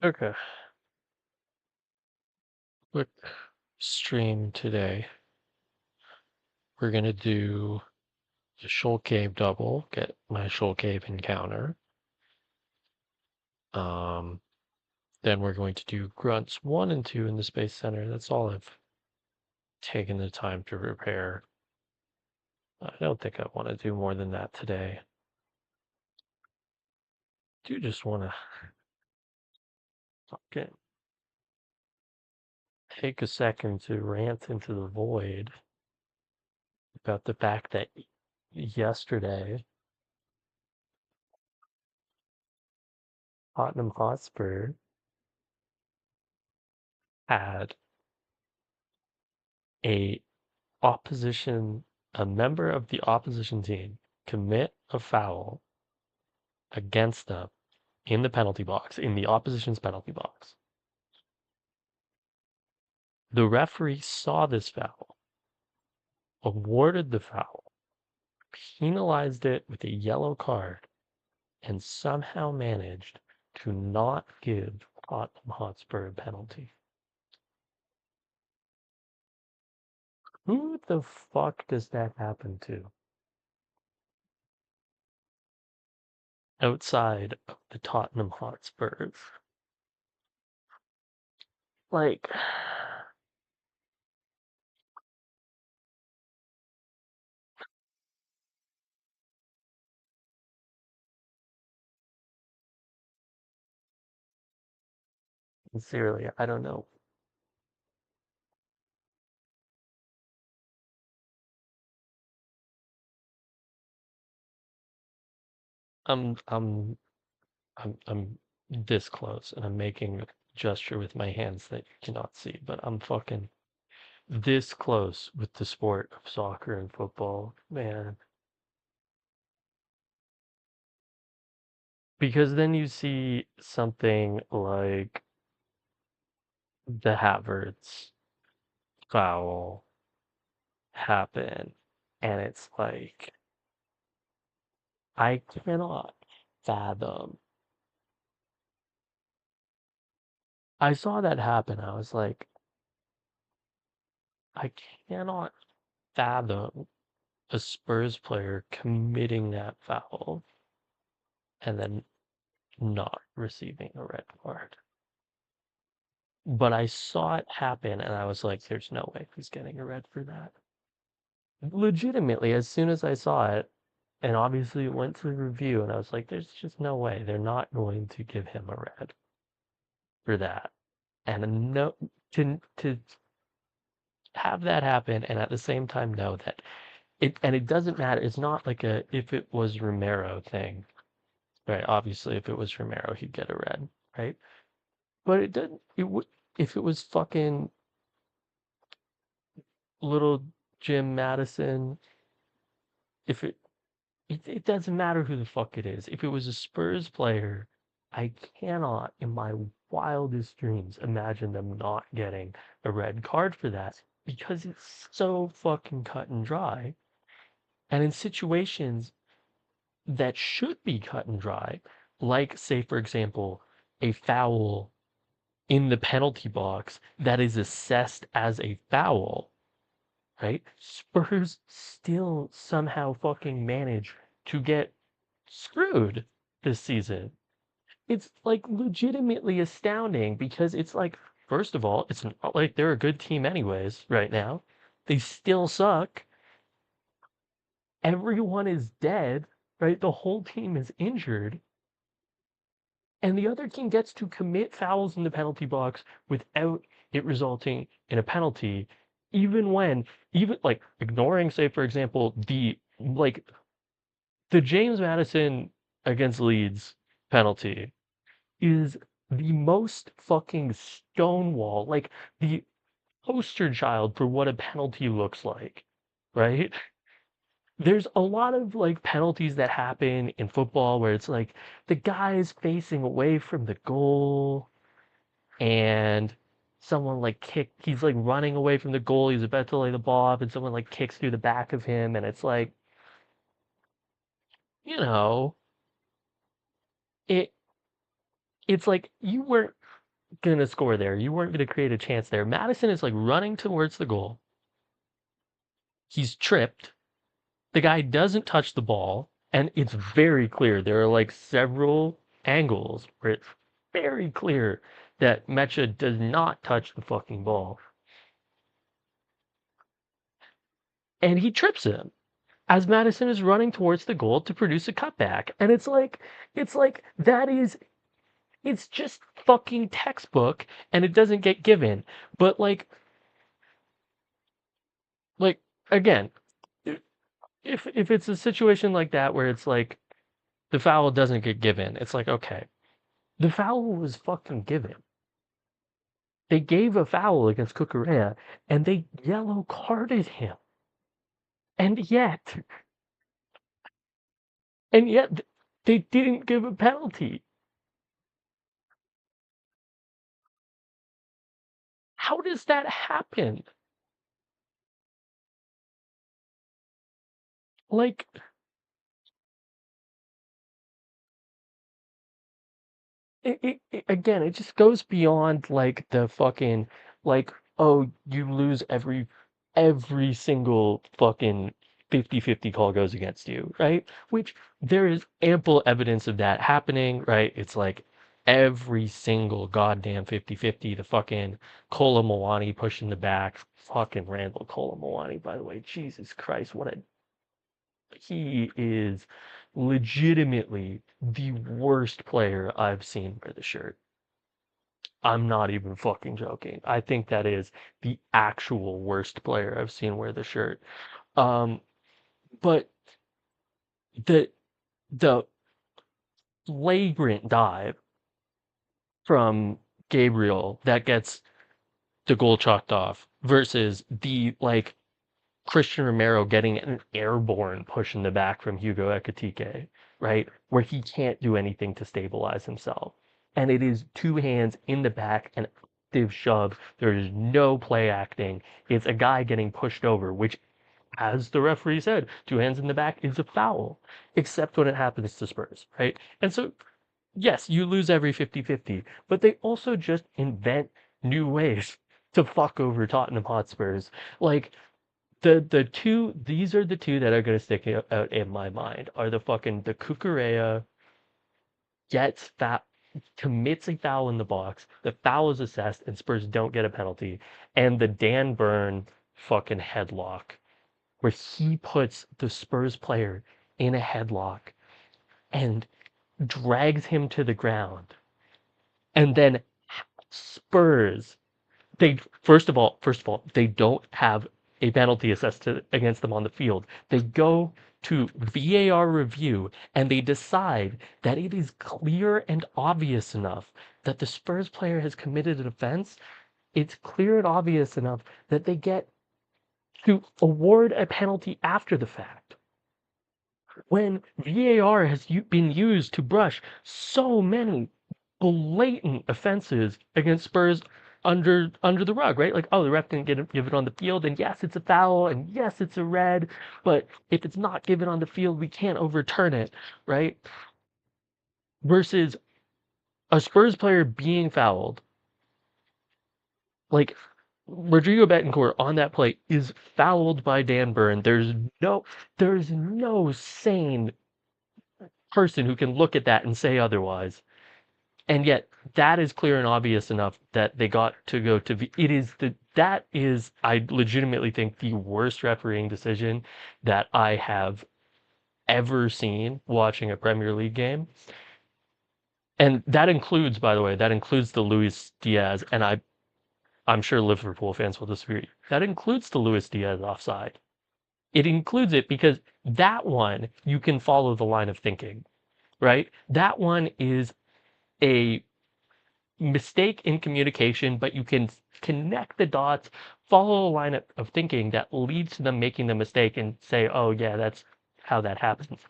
Okay. Quick stream today. We're gonna do the Shoal Cave double, get my Shoal Cave encounter. Um, then we're going to do grunts 1 and 2 in the Space Center. That's all I've taken the time to prepare. I don't think I want to do more than that today. Do just want to fucking take a second to rant into the void about the fact that yesterday Tottenham Hotspur had a opposition a member of the opposition team commit a foul against them in the penalty box, in the opposition's penalty box. The referee saw this foul, awarded the foul, penalized it with a yellow card, and somehow managed to not give Tottenham Hotspur a penalty. Who the fuck does that happen to outside of the Tottenham Hotspurs? Like, sincerely, I don't know. I'm I'm this close and I'm making a gesture with my hands that you cannot see, but I'm fucking this close with the sport of soccer and football, man. Because then you see something like the Havertz foul happen, and it's like I cannot fathom. I saw that happen. I was like, I cannot fathom a Spurs player committing that foul and then not receiving a red card. But I saw it happen and I was like, there's no way he's getting a red for that. Legitimately, as soon as I saw it, and obviously it went to review, and I was like, there's just no way. They're not going to give him a red for that. And no, to have that happen and at the same time know that it doesn't matter. It's not like a if it was Romero thing, right? Obviously, if it was Romero, he'd get a red, right? But it doesn't. It would if it was fucking little Jim Madison. If it doesn't matter who the fuck it is. If it was a Spurs player, I cannot, in my wildest dreams, imagine them not getting a red card for that because it's so fucking cut and dry. And in situations that should be cut and dry, like, say, for example, a foul in the penalty box that is assessed as a foul, right? Spurs still somehow fucking manage to get screwed this season. It's like legitimately astounding because it's like, first of all, it's not like they're a good team anyways right now. They still suck. Everyone is dead, right? The whole team is injured. And the other team gets to commit fouls in the penalty box without it resulting in a penalty, even when, even like ignoring, say, for example, the James Madison against Leeds penalty is the most fucking stonewall, like the poster child for what a penalty looks like, right? There's a lot of like penalties that happen in football where it's like the guy's facing away from the goal and someone like he's like running away from the goal, he's about to lay the ball up and someone like kicks through the back of him and it's like, you know, it it's like you weren't. gonna score there. You weren't gonna create a chance there. Madison is like running towards the goal. He's tripped. The guy doesn't touch the ball, and it's very clear. There are like several angles where it's very clear that Mecha does not touch the fucking ball. And he trips him as Madison is running towards the goal to produce a cutback. And it's like that is it's just fucking textbook and it doesn't get given. But like again, if it's a situation like that where it's like the foul doesn't get given, it's like okay, the foul was fucking given. They gave a foul against Cucurella and they yellow carded him. And yet they didn't give a penalty. How does that happen? Like again, it just goes beyond like the fucking like oh you lose every single fucking 50-50 call goes against you, right? Which there is ample evidence of that happening, right? It's like every single goddamn 50-50, the fucking Kola Milani pushing the back, fucking Randall Kola Milani, by the way, Jesus Christ, what a he is legitimately the worst player I've seen wear the shirt. I'm not even fucking joking. I think that is the actual worst player I've seen wear the shirt. Um, but the the flagrant dive from Gabriel that gets the goal chalked off versus the like Christian Romero getting an airborne push in the back from Hugo Ekitike, right? Where he can't do anything to stabilize himself. And it is two hands in the back, an active shove. There is no play acting. It's a guy getting pushed over, which, as the referee said, two hands in the back is a foul, except when it happens to Spurs, right? And so, yes, you lose every 50-50, but they also just invent new ways to fuck over Tottenham Hotspurs. Like, the two these are the two that are gonna stick out in my mind are the fucking the Cucurella gets that commits a foul in the box, the foul is assessed, and Spurs don't get a penalty, and the Dan Burn fucking headlock where he puts the Spurs player in a headlock and drags him to the ground, and then Spurs they first of all, they don't have a penalty assessed against them on the field. They go to VAR review and they decide that it is clear and obvious enough that the Spurs player has committed an offense. It's clear and obvious enough that they get to award a penalty after the fact. When VAR has been used to brush so many blatant offenses against Spurs under the rug, right? Like, oh, the ref didn't give it on the field, and yes, it's a foul, and yes, it's a red, but if it's not given on the field, we can't overturn it, right? Versus a Spurs player being fouled, like Rodrigo Betancourt on that play is fouled by Dan Burn. There's no sane person who can look at that and say otherwise. And yet that is clear and obvious enough that they got to go to it is that is I legitimately think the worst refereeing decision that I have ever seen watching a Premier League game. And that includes, by the way, that includes the Luis Diaz, and I'm sure Liverpool fans will disagree. That includes the Luis Diaz offside. It includes it because that one you can follow the line of thinking, right? That one is a mistake in communication, but you can connect the dots, follow a line of thinking that leads to them making the mistake and say, oh, yeah, that's how that happens.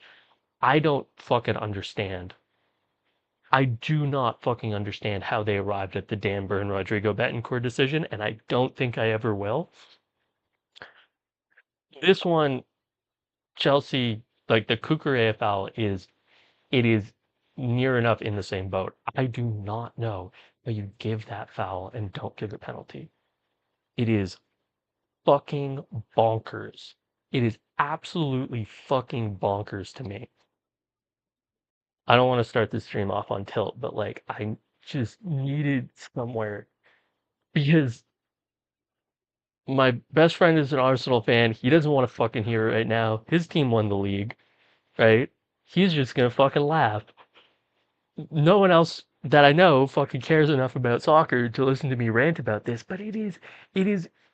I don't fucking understand. I do not fucking understand how they arrived at the Dan Burn Rodrigo Betancourt decision, and I don't think I ever will. This one, Chelsea, like the Cucurella foul, it is near enough in the same boat. I do not know how you give that foul and don't give a penalty. It is fucking bonkers. It is absolutely fucking bonkers to me. I don't want to start this stream off on tilt, but like I just needed somewhere because my best friend is an Arsenal fan. He doesn't want to fucking hear it right now. His team won the league, right? He's just gonna fucking laugh. No one else that I know fucking cares enough about soccer to listen to me rant about this, but it is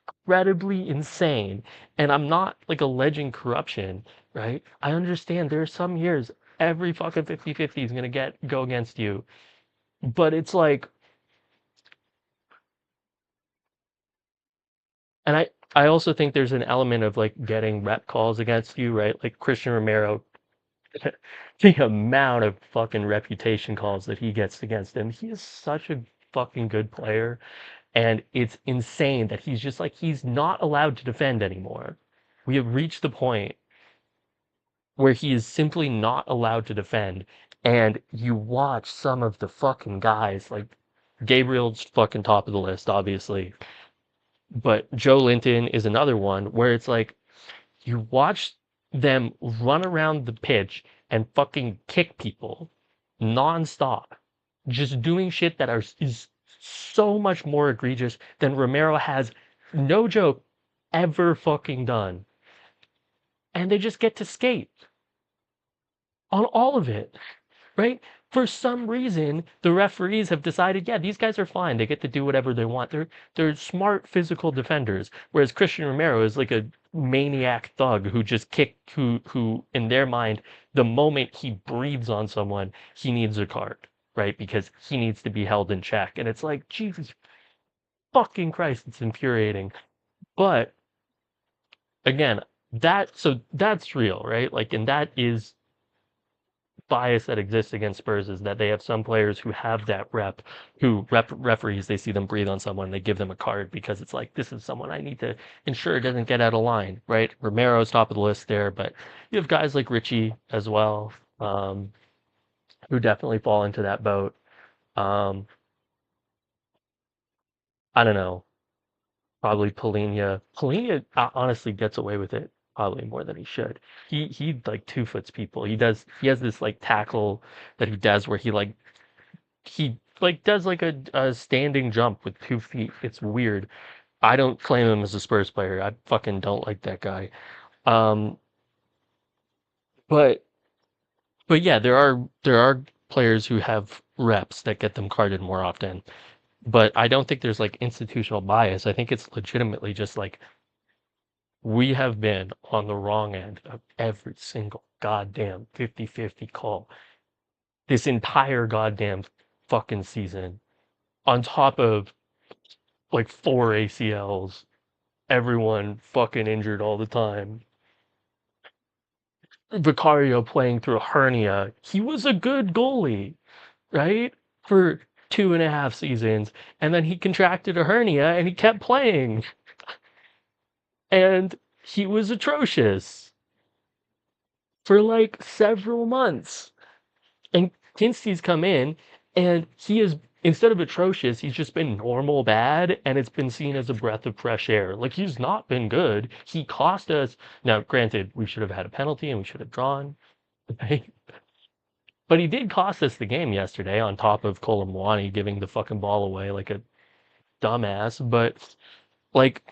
incredibly insane. And I'm not like alleging corruption, right? I understand there are some years every fucking 50-50 is gonna go against you. But it's like, and I also think there's an element of like getting rep calls against you, right? Like Christian Romero, the amount of fucking reputation calls that he gets against him. He is such a fucking good player. And it's insane that he's just like, he's not allowed to defend anymore. We have reached the point where he is simply not allowed to defend. And you watch some of the fucking guys, like Gabriel's fucking top of the list, obviously. But Joe Linton is another one where it's like, you watch them run around the pitch and fucking kick people nonstop, just doing shit that is so much more egregious than Romero has, no joke, ever fucking done. And they just get to skate on all of it, right? For some reason, the referees have decided, yeah, these guys are fine. They get to do whatever they want. They're smart physical defenders. Whereas Christian Romero is like a maniac thug who just kicked who in their mind, the moment he breathes on someone, he needs a card, right? Because he needs to be held in check. And it's like, Jesus fucking Christ, it's infuriating. But again, that's real, right? Like, and that is bias that exists against Spurs is that they have some players who have that referees, they see them breathe on someone, they give them a card because it's like, this is someone I need to ensure doesn't get out of line, right? Romero's top of the list there, but you have guys like Richie as well, um, who definitely fall into that boat. Um, I don't know, probably Polina. Polina honestly gets away with it probably more than he should. He like 2 foots people. He has this like tackle that he does where he like does like a standing jump with 2 feet. It's weird. I don't claim him as a Spurs player. I fucking don't like that guy. Um, but yeah, there are players who have reps that get them carded more often. But I don't think there's like institutional bias. I think it's legitimately just like we have been on the wrong end of every single goddamn 50-50 call this entire goddamn fucking season on top of like 4 ACLs, everyone fucking injured all the time. Vicario playing through a hernia. He was a good goalie, right? For 2.5 seasons. And then he contracted a hernia and he kept playing. And he was atrocious for like several months. And Kinstey's come in and he is, instead of atrocious, he's just been normal bad and it's been seen as a breath of fresh air. Like he's not been good. He cost us. Now, granted, we should have had a penalty and we should have drawn, right? But he did cost us the game yesterday on top of Colomwani giving the fucking ball away like a dumbass. But like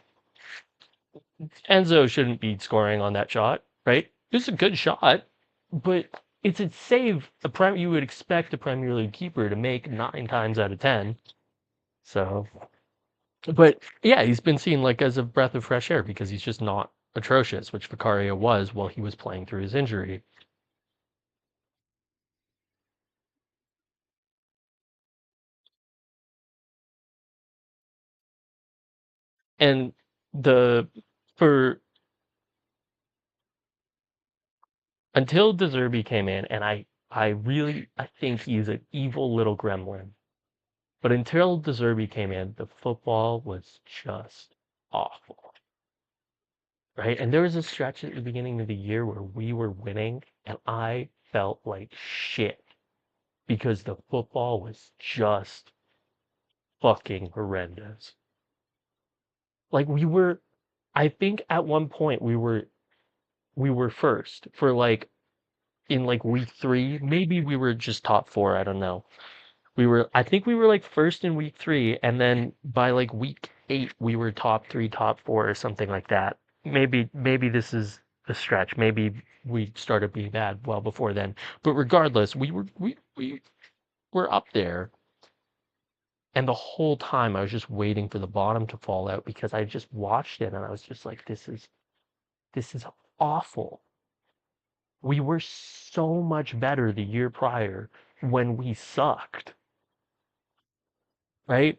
Enzo shouldn't be scoring on that shot, right? It's a good shot, but it's a save you would expect a Premier League keeper to make 9 times out of 10. So, but yeah, he's been seen like as a breath of fresh air because he's just not atrocious, which Vicario was while he was playing through his injury. And the for until De Zerbi came in, and I think he's an evil little gremlin. But until De Zerbi came in, the football was just awful, right? And there was a stretch at the beginning of the year where we were winning, and I felt like shit. because the football was just fucking horrendous. Like I think at one point we were first for like in like week 3, maybe we were just top 4, I don't know. I think we were like first in week 3, and then by like week 8 we were top 3, top 4 or something like that. Maybe this is a stretch. Maybe we started being bad well before then. But regardless, we were up there, and the whole time I was just waiting for the bottom to fall out because I just watched it and I was just like, this is awful. We were so much better the year prior when we sucked, right?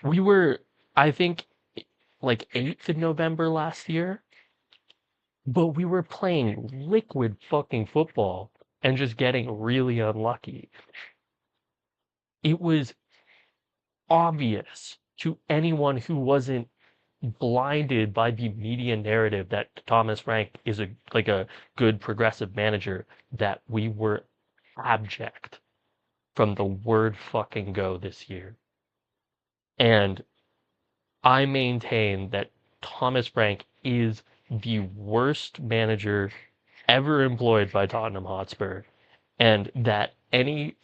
We were, I think, like 8th in November last year, but we were playing liquid fucking football and just getting really unlucky. It was obvious to anyone who wasn't blinded by the media narrative that Thomas Frank is a good progressive manager that we were abject from the word fucking go this year. And I maintain that Thomas Frank is the worst manager ever employed by Tottenham Hotspur, and that any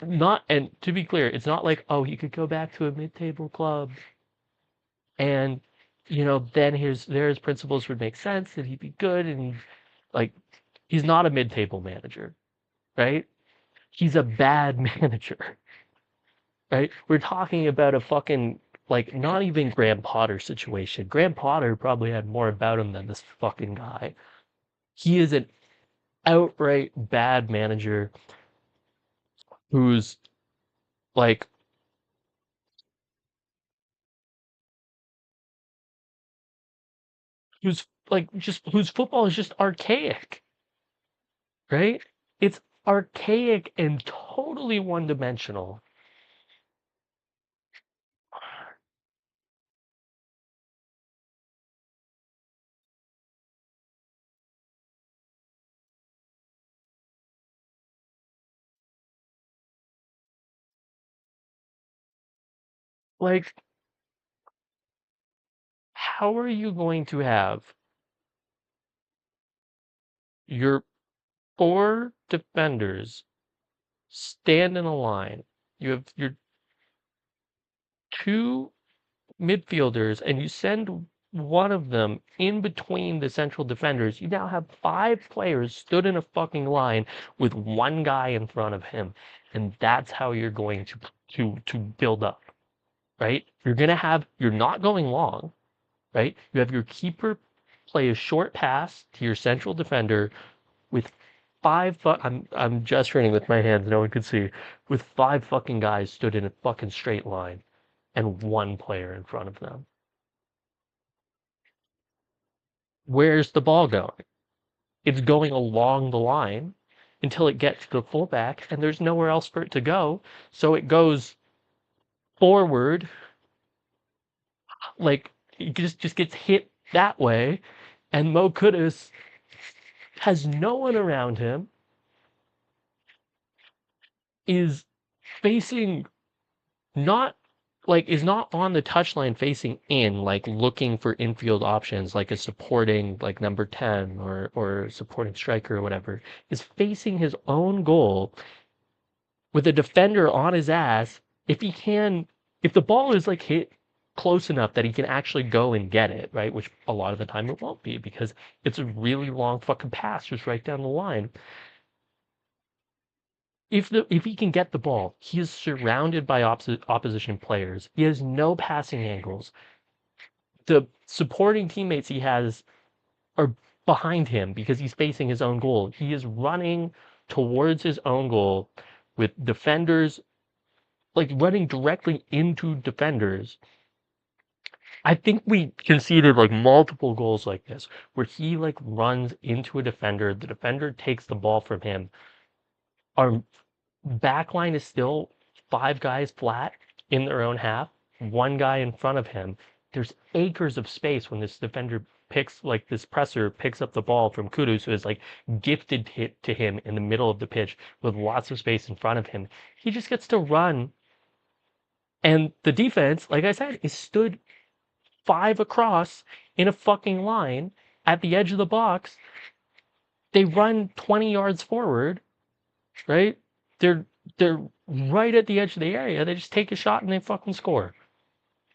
not and to be clear, it's not like, oh, he could go back to a mid-table club and then his principles would make sense and he'd be good, and like, he's not a mid-table manager, right? He's a bad manager, right? We're talking about a fucking, like, not even Graham Potter situation. Graham Potter probably had more about him than this fucking guy. He is an outright bad manager who's like whose football is just archaic, right? It's archaic and totally one-dimensional. Like, how are you going to have your 4 defenders stand in a line? You have your 2 midfielders and you send one of them in between the central defenders. You now have 5 players stood in a fucking line with one guy in front of him, and that's how you're going to build up, right? You're not going long, right? You have your keeper play a short pass to your central defender with I'm gesturing with my hands, no one could see, with 5 fucking guys stood in a fucking straight line and one player in front of them. Where's the ball going? It's going along the line until it gets to the fullback, and there's nowhere else for it to go. So it goes forward, like, it just gets hit that way, and Mo Kudus has no one around him, is facing not is not on the touchline facing in, like looking for infield options, like a supporting, like number 10 or supporting striker or whatever, is facing his own goal with a defender on his ass. If the ball is like hit close enough that he can actually go and get it, right? Which a lot of the time it won't be because it's a really long fucking pass just right down the line. If he can get the ball, he is surrounded by opposition players. He has no passing angles. The supporting teammates he has are behind him because he's facing his own goal. He is running towards his own goal with defenders, like running directly into defenders. I think we conceded like multiple goals like this where he like runs into a defender, the defender takes the ball from him. Our back line is still 5 guys flat in their own half, one guy in front of him. There's acres of space when this defender picks like this presser picks up the ball from Kudus, who is like gifted hit to him in the middle of the pitch with lots of space in front of him. He just gets to run, and the defense, like I said, is stood five across in a fucking line at the edge of the box. They run 20 yards forward, right? They're they're right at the edge of the area. They just take a shot and they fucking score.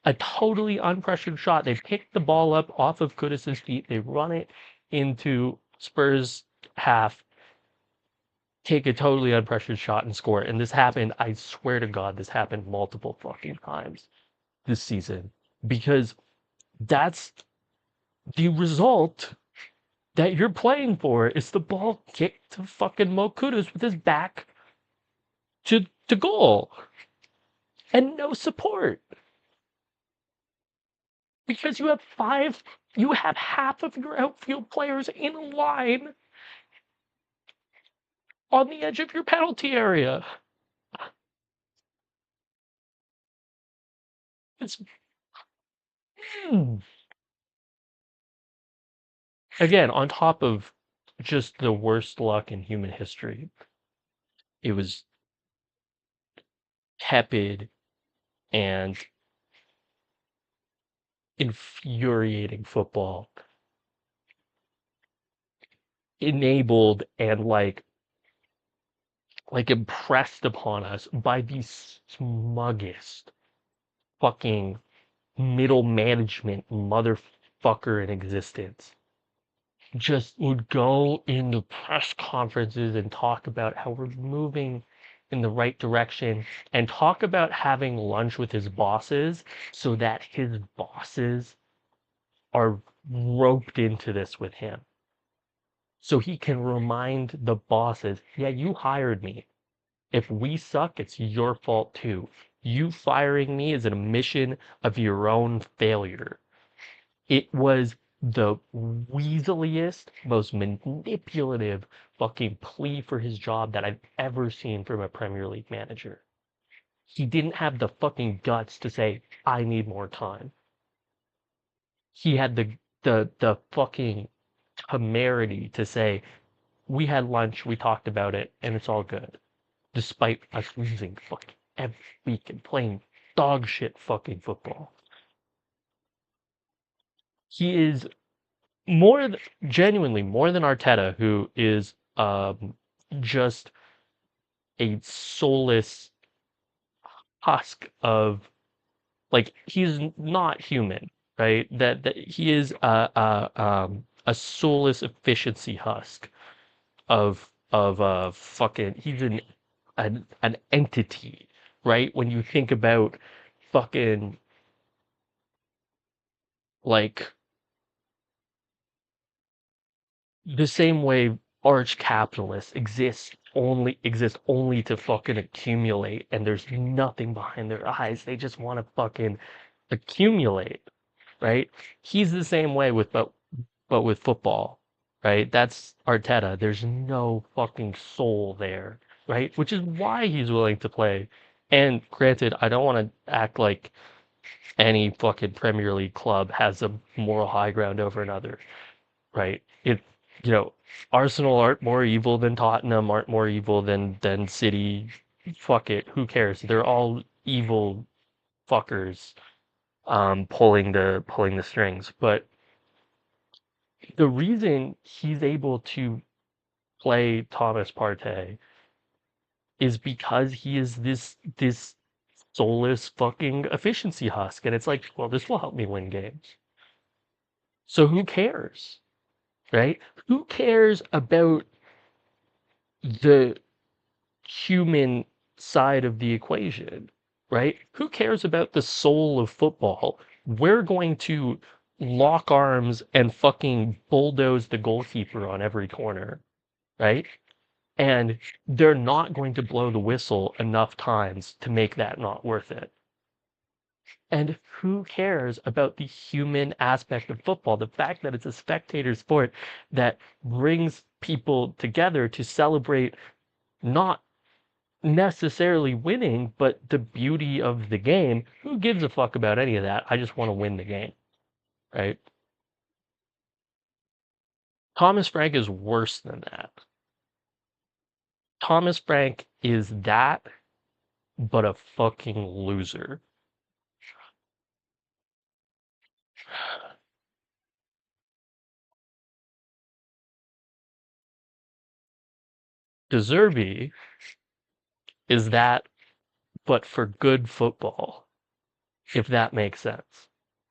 A totally unpressured shot. They pick the ball up off of Kudus's feet. They run it into Spurs half, take a totally unpressured shot and score. And this happened, I swear to God, this happened multiple fucking times this season. Because that's the result that you're playing for is the ball kicked to fucking Mo Kudus with his back to goal. And no support. Because you have half of your outfield players in line on the edge of your penalty area. It's again on top of just the worst luck in human history. It was tepid and infuriating football, enabled and like impressed upon us by the smuggest fucking middle management motherfucker in existence. Just would go into press conferences and talk about how we're moving in the right direction and talk about having lunch with his bosses so that his bosses are roped into this with him. So he can remind the bosses, yeah, you hired me. If we suck, it's your fault too. You firing me is an admission of your own failure. It was the weaseliest, most manipulative fucking plea for his job that I've ever seen from a Premier League manager. He didn't have the fucking guts to say, I need more time. He had the fucking temerity to say, we had lunch, we talked about it, and it's all good. Despite us losing fucking every week and playing dog shit fucking football. He is more genuinely more than Arteta, who is just a soulless husk of like he's not human, right? That he is a soulless efficiency husk of fucking he's an entity, right? When you think about fucking like the same way arch capitalists exist only to fucking accumulate and there's nothing behind their eyes. They just want to fucking accumulate, right? He's the same way but with football, right? That's Arteta. There's no fucking soul there, right? Which is why he's willing to play. And granted, I don't want to act like any fucking Premier League club has a moral high ground over another, right? It, you know, Arsenal aren't more evil than Tottenham, aren't more evil than City. Fuck it, who cares? They're all evil fuckers, pulling the strings. But the reason he's able to play Thomas Partey is because he is this soulless fucking efficiency husk, and it's like, well, this will help me win games. So who cares, right? Who cares about the human side of the equation, right? Who cares about the soul of football? We're going to lock arms and fucking bulldoze the goalkeeper on every corner, right? And they're not going to blow the whistle enough times to make that not worth it. And who cares about the human aspect of football? The fact that it's a spectator sport that brings people together to celebrate not necessarily winning, but the beauty of the game. Who gives a fuck about any of that? I just want to win the game, right? Thomas Frank is worse than that. Thomas Frank is that, but a fucking loser. Deserby is that, but for good football, if that makes sense,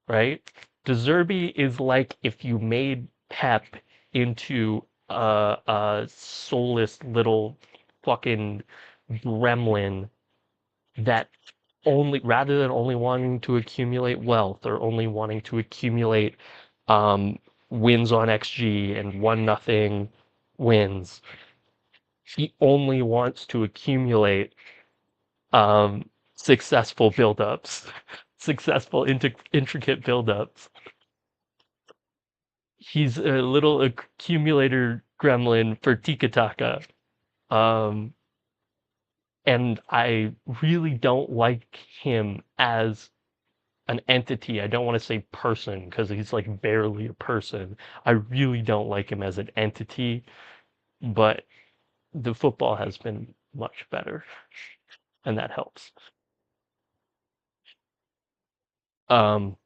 right? Deserby is like if you made Pep into a soulless little fucking gremlin that only rather than only wanting to accumulate wealth or only wanting to accumulate um, wins on XG and 1-0 wins, he only wants to accumulate successful buildups, successful intricate buildups. He's a little accumulator gremlin for Tiki Taka. Um, and I really don't like him as an entity. I don't want to say person because he's like barely a person. I really don't like him as an entity, but the football has been much better, and that helps. Um,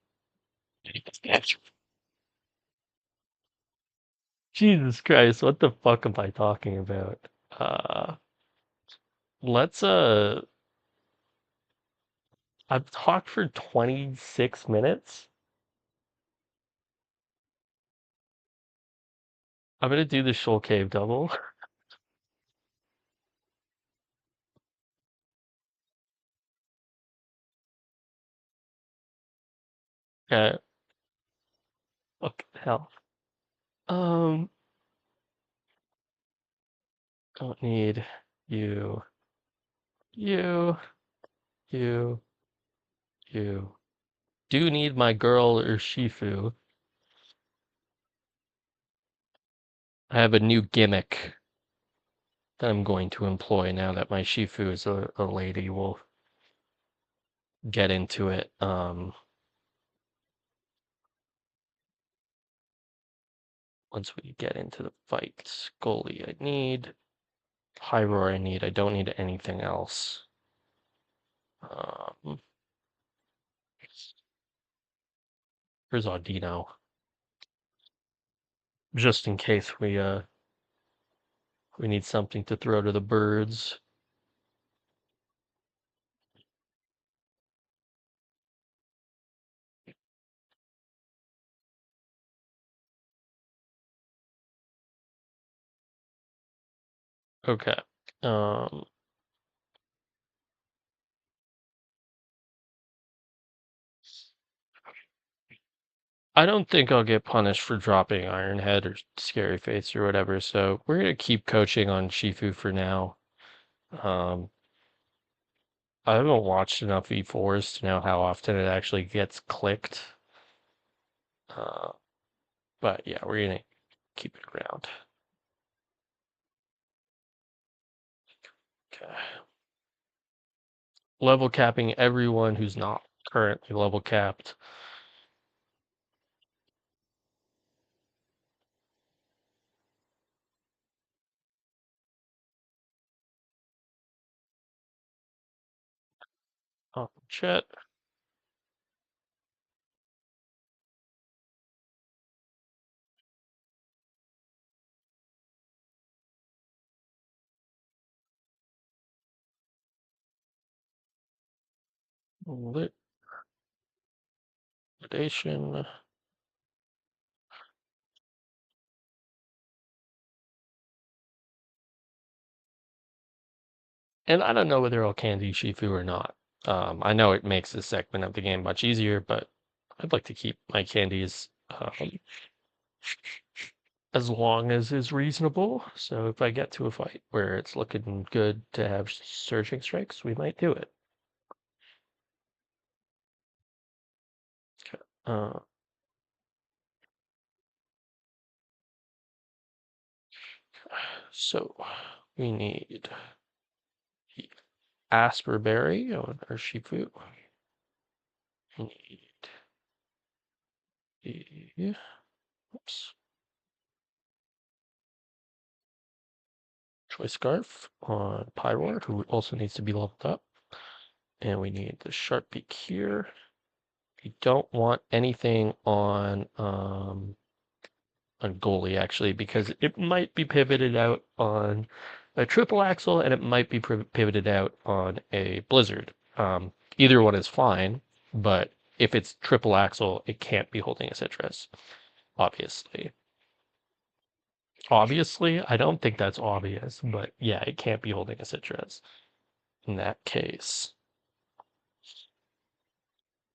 Jesus Christ, what the fuck am I talking about? Uh, let's I've talked for 26 minutes. I'm gonna do the Shoal Cave double. Okay, what the hell? Um, don't need you, you, you, you. Do need my girl or Shifu. I have a new gimmick that I'm going to employ now that my Shifu is a lady. We'll get into it. Once we get into the fight. Scully I need. High Roar I need. I don't need anything else. Um, here's Audino. Just in case we need something to throw to the birds. Okay. Um, I don't think I'll get punished for dropping Iron Head or Scary Face or whatever, so we're gonna keep coaching on Shifu for now. Um, I haven't watched enough V4s to know how often it actually gets clicked. Uh, but yeah, we're gonna keep it around. Okay. Level capping everyone who's not currently level capped. Chat. Liquidation. And I don't know whether I'll candy Shifu or not. I know it makes this segment of the game much easier, but I'd like to keep my candies as long as is reasonable. So if I get to a fight where it's looking good to have surging strikes, we might do it. Okay. So we need the Asperberry on our Shifu. We need the oops. Choice Scarf on Pyroar, who also needs to be leveled up. And we need the Sharp Beak here. We don't want anything on goalie actually, because it might be pivoted out on a triple axle and it might be pivoted out on a blizzard. Either one is fine, but if it's triple axle, it can't be holding a citrus, obviously. Obviously, I don't think that's obvious, but yeah, it can't be holding a citrus in that case.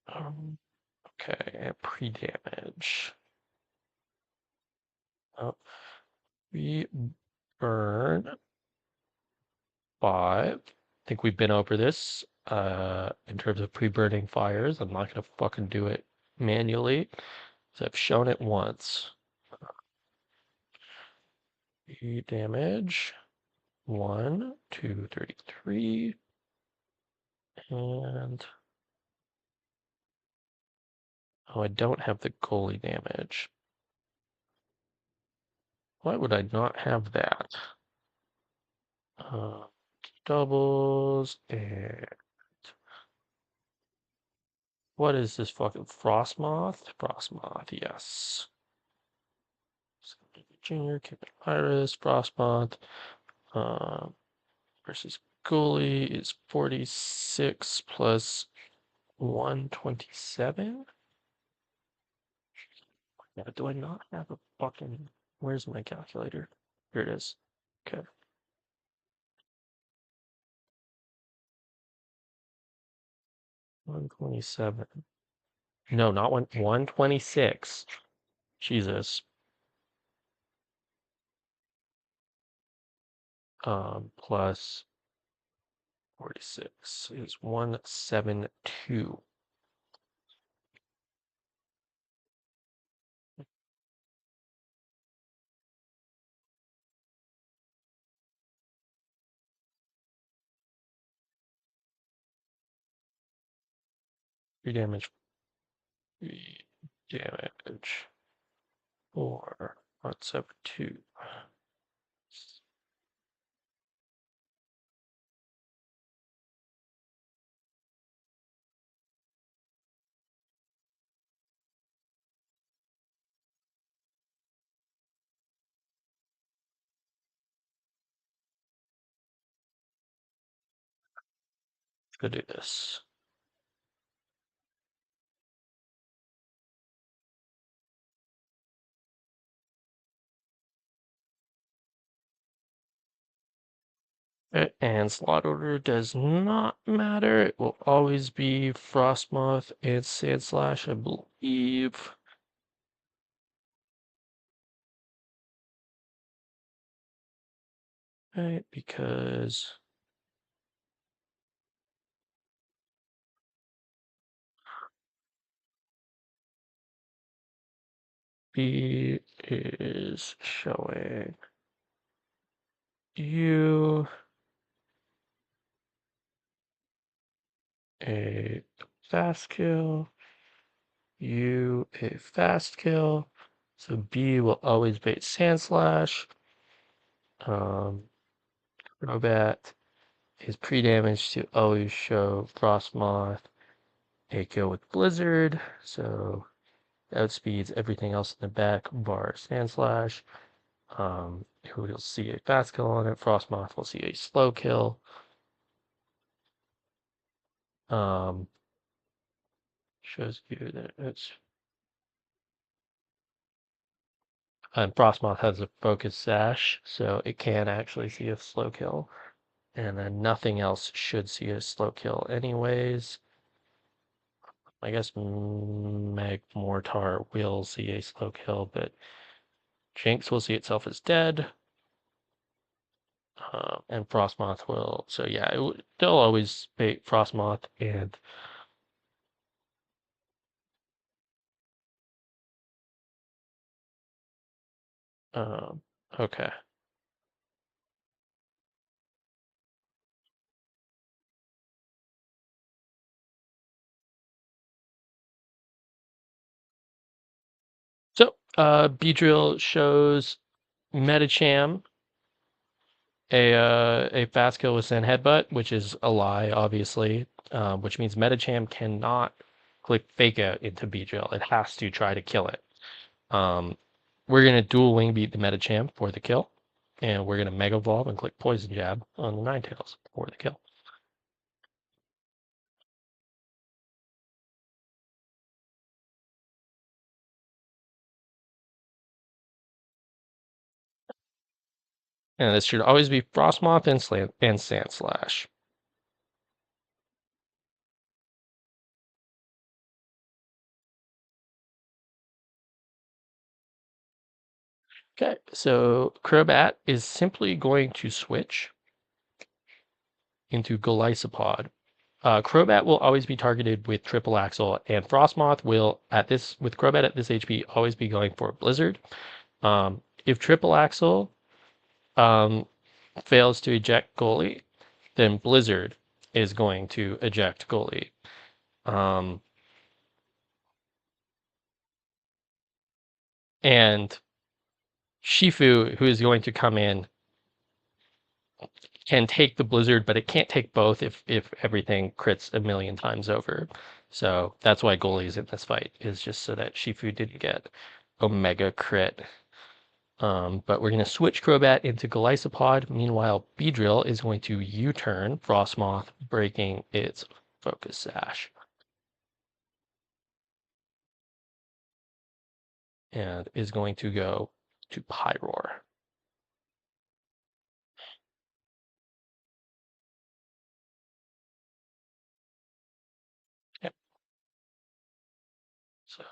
Okay, and pre-damage. Oh, we burn 5. I think we've been over this in terms of pre-burning fires. I'm not gonna fucking do it manually, so I've shown it once. Damage 1, 2, 33, and oh, I don't have the goalie damage. Why would I not have that? Uh, doubles and what is this fucking Frostmoth? Frostmoth, yes. Junior, Kevin Iris, Frostmoth, versus goalie is 46 plus 127. Yeah, do I not have a fucking? Where's my calculator? Here it is. Okay. 127. No, not 126. Jesus. Plus 46 is 172. Three damage. Three damage. 4. 172. Let's go do this. And slot order does not matter. It will always be Frostmoth and Sandslash, I believe. Right, because B is showing you a fast kill, you a fast kill. So B will always bait Sandslash. Crobat is pre-damage to always show Frostmoth a kill with Blizzard. So outspeeds everything else in the back, bar Sandslash. You'll see a fast kill on it. Frostmoth will see a slow kill. Um, shows you that it's and Frostmoth has a focus sash, so it can actually see a slow kill. And then nothing else should see a slow kill anyways. I guess Magmortar will see a slow kill, but Jinx will see itself as dead. And Frostmoth will. So yeah, they'll always bait Frostmoth and okay. So Beedrill shows Metacham a fast kill with Send Headbutt, which is a lie, obviously, which means Metacham cannot click Fake Out into Beedrill. It has to try to kill it. Um, we're gonna dual wing beat the Metacham for the kill, and we're gonna Mega Evolve and click Poison Jab on the Ninetales for the kill. And this should always be Frostmoth and Sand Slash. Okay, so Crobat is simply going to switch into Golisopod. Crobat will always be targeted with Triple Axle, and Frostmoth will with Crobat at this HP always be going for Blizzard. If Triple Axle um, fails to eject goalie, then Blizzard is going to eject goalie. Um, and Shifu, who is going to come in, can take the Blizzard, but it can't take both if everything crits a million times over. So that's why goalie's in this fight, is just so that Shifu didn't get Omega crit. But we're going to switch Crobat into Golisopod. Meanwhile, Beedrill is going to U-turn Frostmoth, breaking its Focus Sash. And is going to go to Pyroar. Yep. So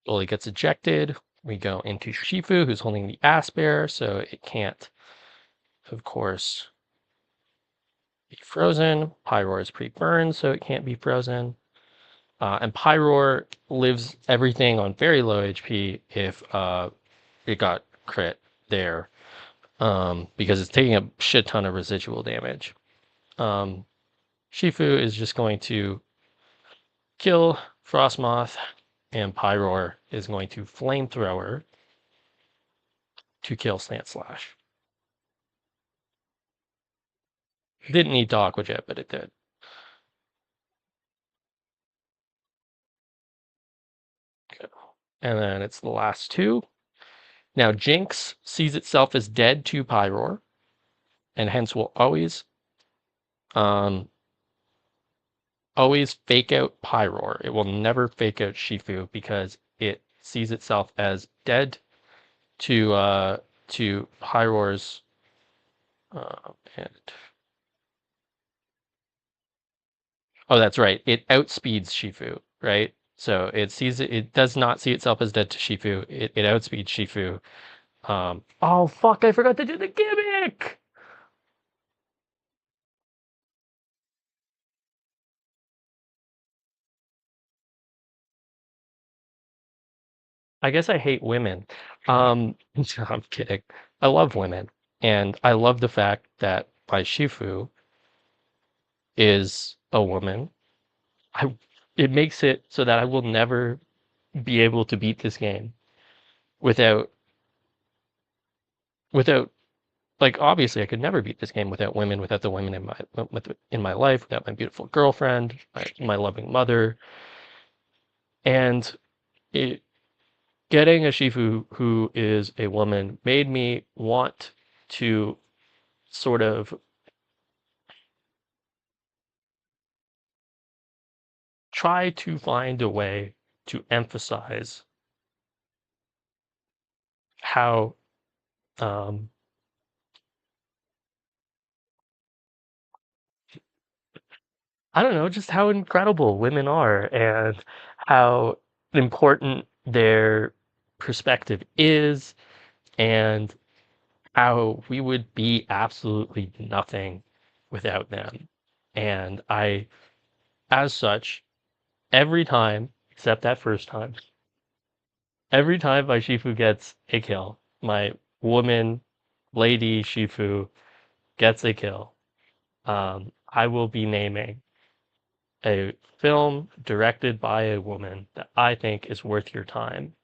Goalie gets ejected. We go into Shifu, who's holding the Aspear, so it can't, of course, be frozen. Pyroar is pre-burned, so it can't be frozen. And Pyroar lives everything on very low HP if it got crit there, because it's taking a shit ton of residual damage. Shifu is just going to kill Frostmoth, and Pyroar is going to Flamethrower to kill Slant Slash. Didn't need to Aqua Jet, but it did. Okay. And then it's the last two. Now Jinx sees itself as dead to Pyroar, and hence will um, always fake out Pyroar. It will never fake out Shifu because it sees itself as dead to Pyroar's and oh, that's right. It outspeeds Shifu, right? So it does not see itself as dead to Shifu. It outspeeds Shifu. Oh fuck, I forgot to do the gimmick. I guess I hate women. I'm kidding. I love women, and I love the fact that my Shifu is a woman. I It makes it so that I will never be able to beat this game without without like obviously I could never beat this game without women, without the women in my life, without my beautiful girlfriend, my loving mother, and it, getting a Shifu who is a woman made me want to sort of try to find a way to emphasize how um, I don't know, just how incredible women are and how important their perspective is, and how we would be absolutely nothing without them. And as such, every time, except that first time, every time my Shifu gets a kill, my woman, lady Shifu gets a kill, I will be naming a film directed by a woman that I think is worth your time.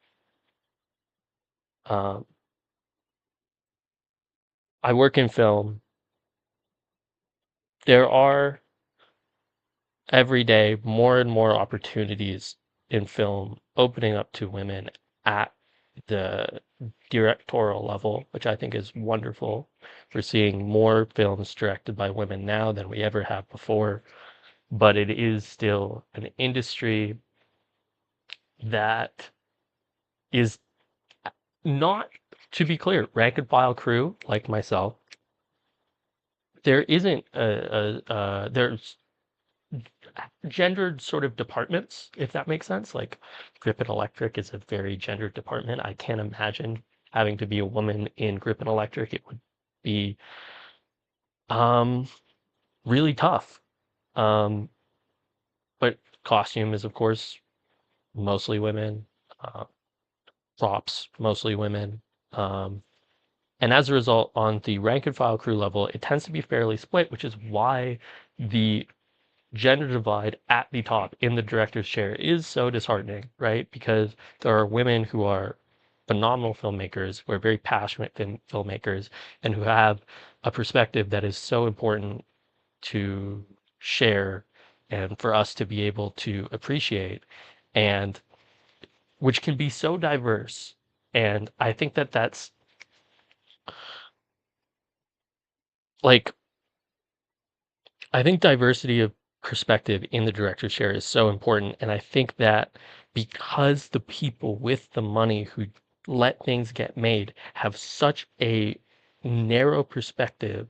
Um, I work in film. There are every day more and more opportunities in film opening up to women at the directorial level, which I think is wonderful. We're seeing more films directed by women now than we ever have before, but it is still an industry that is not, to be clear, rank and file crew like myself. There isn't there's gendered sort of departments, if that makes sense. Like Grip and Electric is a very gendered department. I can't imagine having to be a woman in Grip and Electric. It would be um, really tough. Um, but costume is, of course, mostly women. Uh, props, mostly women. Um, and as a result, on the rank and file crew level, it tends to be fairly split, which is why the gender divide at the top in the director's chair is so disheartening, right? Because there are women who are phenomenal filmmakers, who are very passionate filmmakers, and who have a perspective that is so important to share and for us to be able to appreciate, and which can be so diverse. And I think that that's like I think diversity of perspective in the director's chair is so important. And I think that because the people with the money who let things get made have such a narrow perspective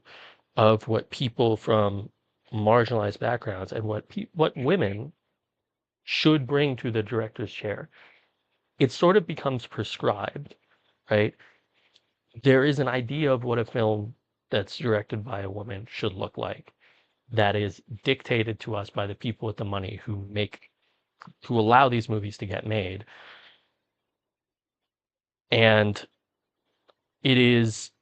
of what people from marginalized backgrounds and what women should bring to the director's chair, it sort of becomes prescribed, right? There is an idea of what a film that's directed by a woman should look like that is dictated to us by the people with the money who allow these movies to get made. And it is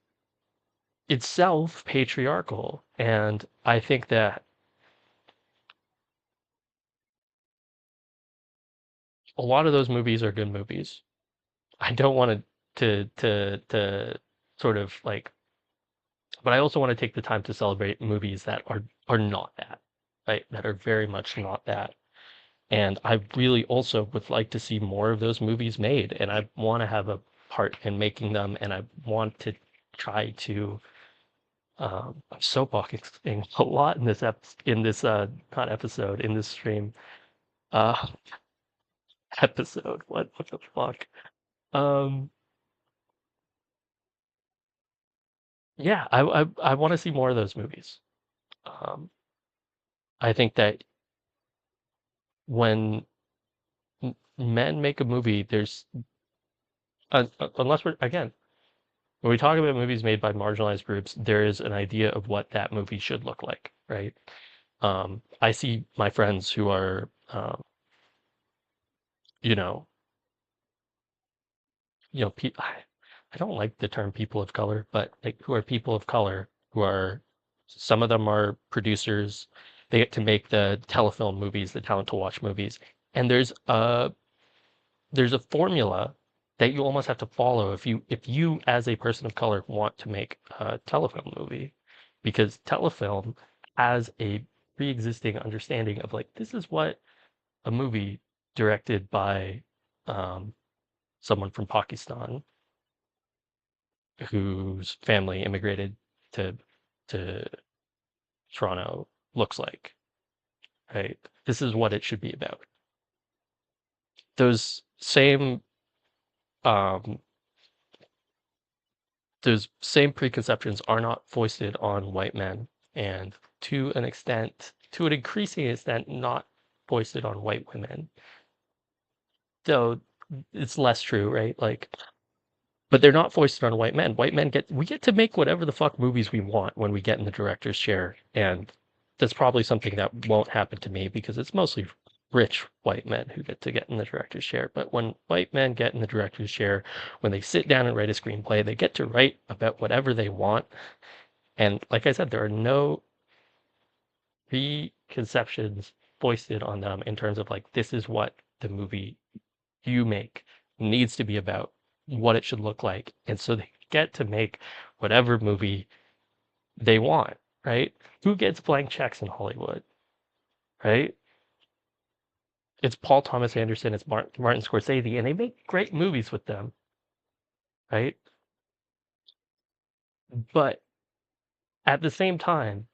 itself patriarchal. And I think that a lot of those movies are good movies. I don't want to sort of like, but I also want to take the time to celebrate movies that are not that, right? That are very much not that. And I really also would like to see more of those movies made, and I want to have a part in making them, and I want to try to I'm soapboxing a lot in this not episode, in this stream. Uh episode. What the fuck? Um yeah, I want to see more of those movies. Um I think that when men make a movie, there's unless we're again when we talk about movies made by marginalized groups, there is an idea of what that movie should look like, right? I see my friends who are, you know, I don't like the term people of color, but like who are people of color who are, some of them are producers. They get to make the telefilm movies, the talent to watch movies, and there's a formula that you almost have to follow if you as a person of color want to make a telefilm movie, because telefilm has a pre-existing understanding of like this is what a movie directed by um, someone from Pakistan whose family immigrated to to Toronto looks like, right? This is what it should be about. Those same um, those same preconceptions are not foisted on white men, and to an increasing extent, not foisted on white women. Though it's less true, right? Like, but they're not foisted on white men. We get to make whatever the fuck movies we want when we get in the director's chair, and that's probably something that won't happen to me because it's mostly rich white men who get in the director's chair. But when white men get in the director's chair, when they sit down and write a screenplay, they get to write about whatever they want. And like I said, there are no preconceptions foisted on them in terms of like this is what the movie you make needs to be about, what it should look like. And so they get to make whatever movie they want, right? Who gets blank checks in Hollywood, right? It's Paul Thomas Anderson, it's Martin Scorsese, and they make great movies with them, right? But at the same time,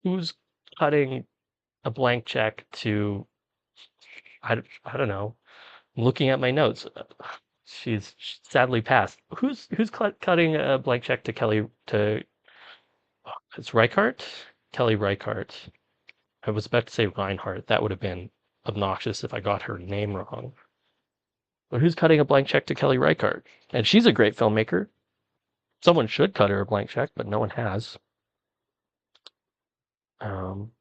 who's cutting a blank check to, I don't know, looking at my notes. She's sadly passed. Who's cutting a blank check to Kelly to it's Reichardt? Kelly Reichardt. I was about to say Reinhardt. That would have been obnoxious if I got her name wrong. But who's cutting a blank check to Kelly Reichardt? And she's a great filmmaker. Someone should cut her a blank check, but no one has. Um,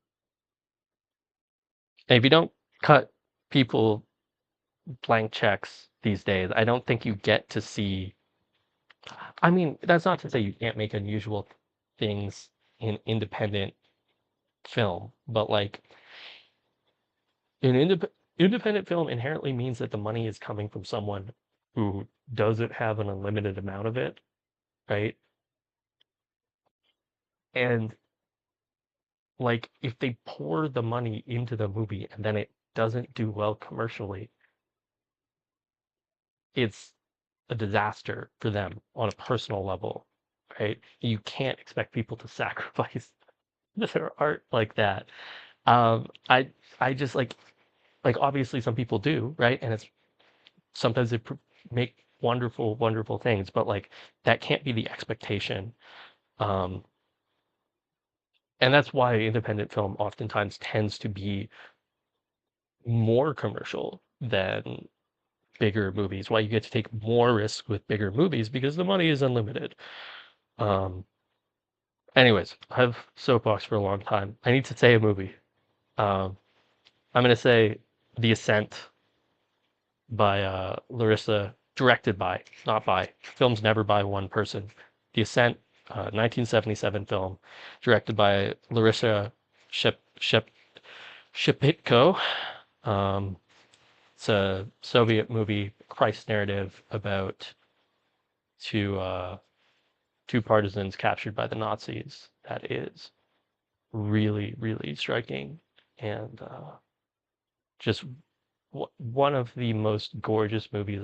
and if you don't cut people blank checks these days, I don't think you get to see. I mean, that's not to say you can't make unusual things in independent film, but like an independent film inherently means that the money is coming from someone who doesn't have an unlimited amount of it, right? And like if they pour the money into the movie and then it doesn't do well commercially, it's a disaster for them on a personal level, right? You can't expect people to sacrifice their art like that. I just like obviously some people do, right? And it's sometimes they make wonderful things, but like that can't be the expectation. Um, and that's why independent film oftentimes tends to be more commercial than bigger movies. Why you get to take more risks with bigger movies because the money is unlimited. Um, anyways, I've soapbox for a long time. I need to say a movie. Um, I'm gonna say The Ascent by Larissa, directed by, not by. Film's never by one person. The Ascent, 1977 film, directed by Larissa Shepitko. Um, it's a Soviet movie, Christ narrative about two two partisans captured by the Nazis. That is really striking and just one of the most gorgeous movies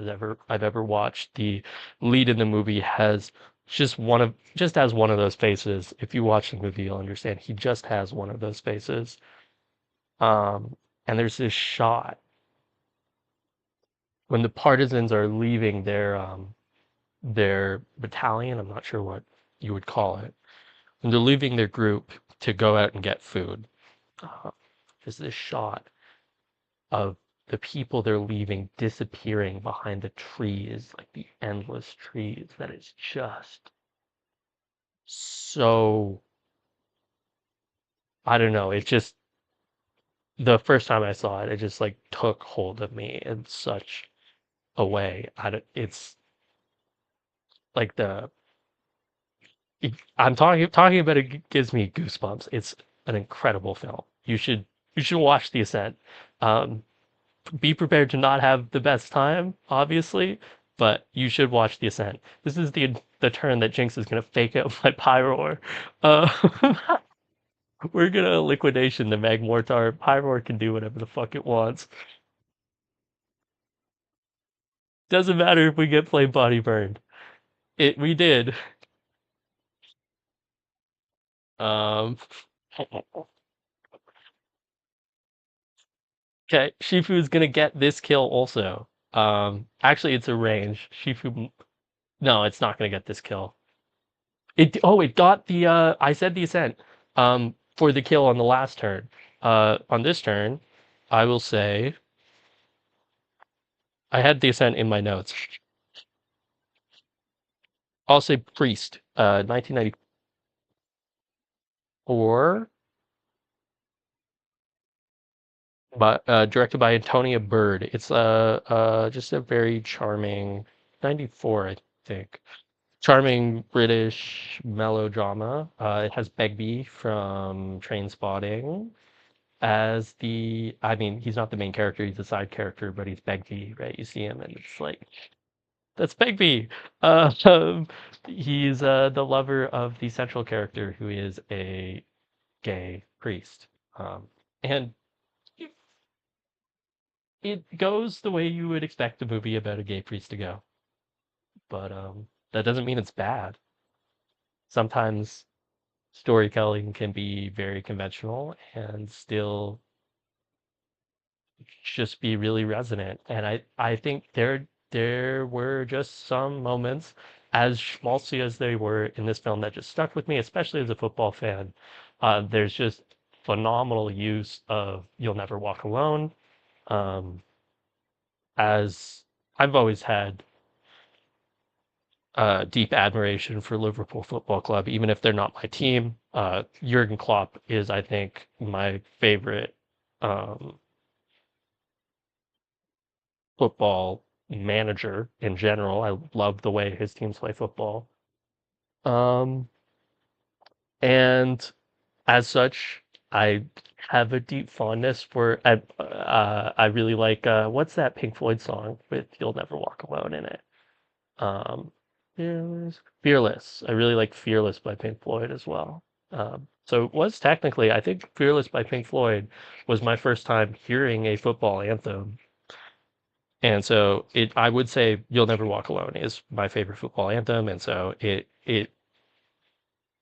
I've ever watched. The lead in the movie has just has one of those faces. If you watch the movie, you'll understand. He just has one of those faces. Um, and there's this shot when the partisans are leaving their battalion. I'm not sure what you would call it. When they're leaving their group to go out and get food, uh, there's this shot of the people they're leaving disappearing behind the trees, like the endless trees, that is just so, I don't know, it just the first time I saw it, it just like took hold of me in such a way. It's like I'm talking about it gives me goosebumps. It's an incredible film. You should watch The Ascent. Um, be prepared to not have the best time, obviously, but you should watch The Ascent. This is the turn that Jinx is gonna fake out my Pyroar. Uh, we're gonna liquidation the Magmortar. Pyroar can do whatever the fuck it wants. Doesn't matter if we get flame body burned. We did. Um, okay, Shifu's gonna get this kill also. Actually, it's a range. Shifu, no, it's not gonna get this kill. It got the I said the ascent for the kill on the last turn. On this turn, I will say I had the ascent in my notes. I'll say priest, 1994, but directed by Antonia Bird. It's just a very charming 94, I think. Charming British melodrama. It has Begbie from Trainspotting as I mean, he's not the main character, he's a side character, but he's Begbie, right? You see him and it's like That's Begbie. He's the lover of the central character who is a gay priest. And it goes the way you would expect a movie about a gay priest to go, but that doesn't mean it's bad. Sometimes storytelling can be very conventional and still just be really resonant. And I think there were just some moments, as schmaltzy as they were in this film, that just stuck with me, especially as a football fan. There's just phenomenal use of "You'll Never Walk Alone." Um, as I've always had deep admiration for Liverpool Football Club, even if they're not my team. Jurgen Klopp is, I think, my favorite um, football manager in general. I love the way his teams play football. Um, and as such, I have a deep fondness for. I really like what's that Pink Floyd song with "You'll Never Walk Alone" in it? Um, Fearless. Fearless. I really like Fearless by Pink Floyd as well. So it was technically, I think Fearless by Pink Floyd was my first time hearing a football anthem. And so I would say You'll Never Walk Alone is my favorite football anthem. And so the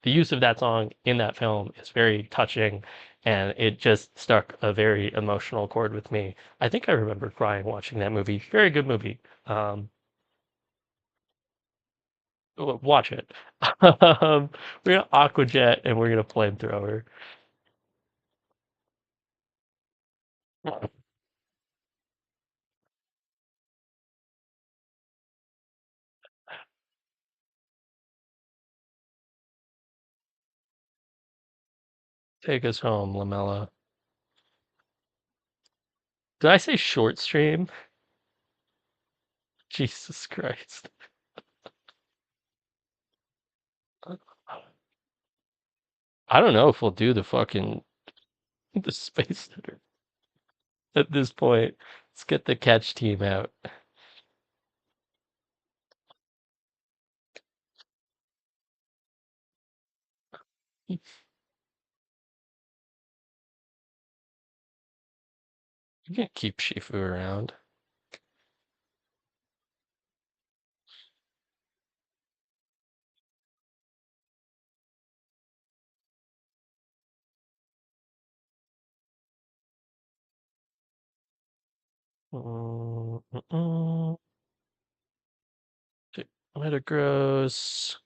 use of that song in that film is very touching and it just struck a very emotional chord with me. I think I remember crying watching that movie. Very good movie. Watch it. Um, we're gonna Aquajet and we're gonna flamethrower. Take us home, Lamella. Did I say short stream? Jesus Christ. I don't know if we'll do the fucking the space center at this point. Let's get the catch team out. You can't keep Shifu around. Mm, mm, mm. Metagross.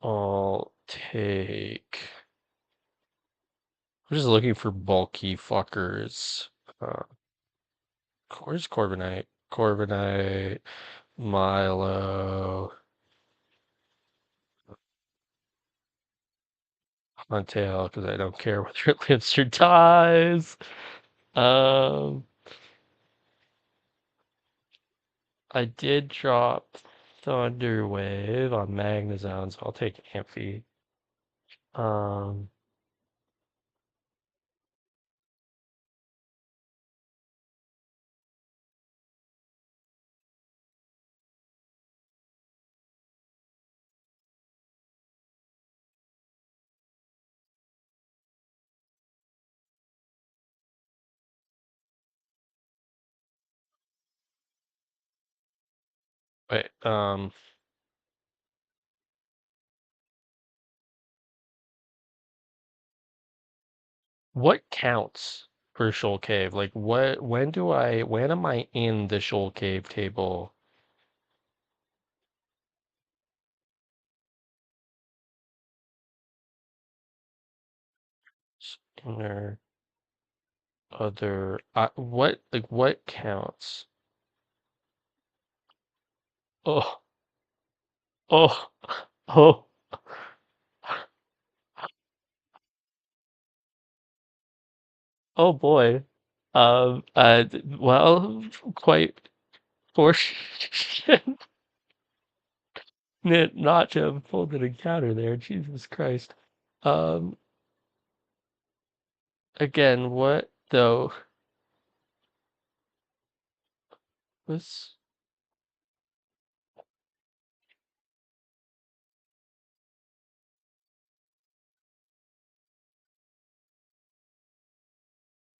I'll take. I'm just looking for bulky fuckers. Uh, where's Corviknight? Corviknight, Milo, Huntail, because I don't care whether it lives or dies. Um, I did drop Thunder Wave on Magnezone, so I'll take Amphi. Um, wait, what counts for Shoal Cave? Like, when am I in the Shoal Cave table? Inner, other, what counts? Oh, oh, oh. Oh boy. Well, quite fortunate not to have pulled an encounter there. Jesus Christ. Um, again, what though? This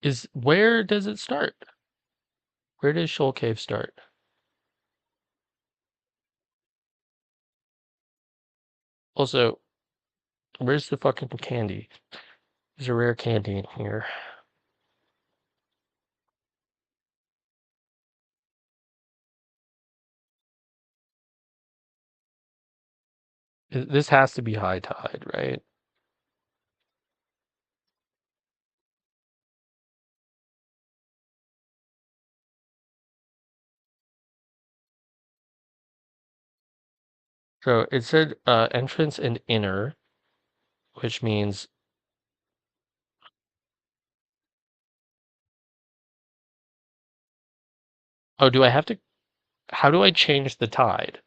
is where does it start? Where does Shoal Cave start? Also, where's the fucking candy? There's a rare candy in here. This has to be high tide, right? So it said entrance and inner, which means, oh, do I have to, how do I change the tide?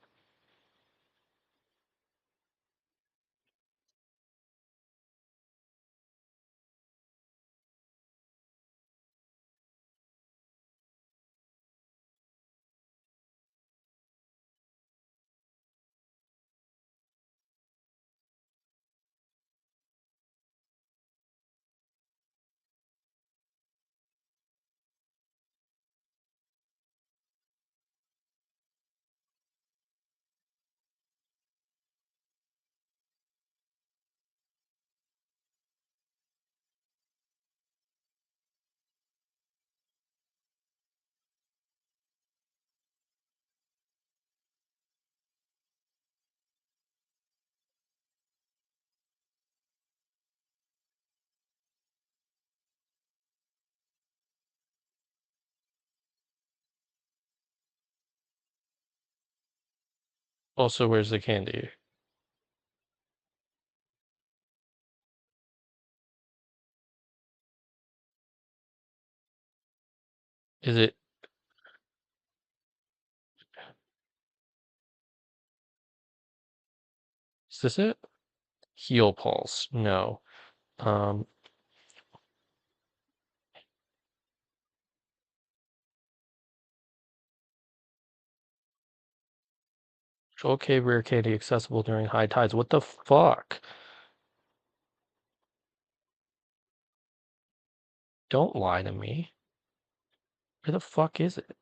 Also, where's the candy? Is it, is this it? Heal pulse. No. Um, Shoal Cave rare candy accessible during high tides. What the fuck? Don't lie to me. Where the fuck is it?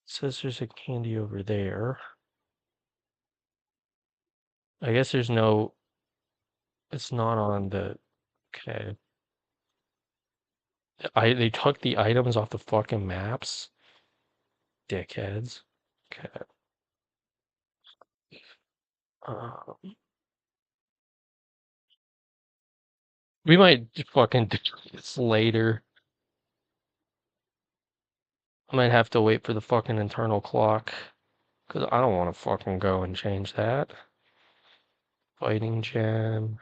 It says there's a candy over there. I guess there's no, it's not on the, okay. They took the items off the fucking maps. Dickheads. Okay. Uh, we might fucking do this later. I might have to wait for the fucking internal clock. Because I don't want to fucking go and change that. Fighting gem.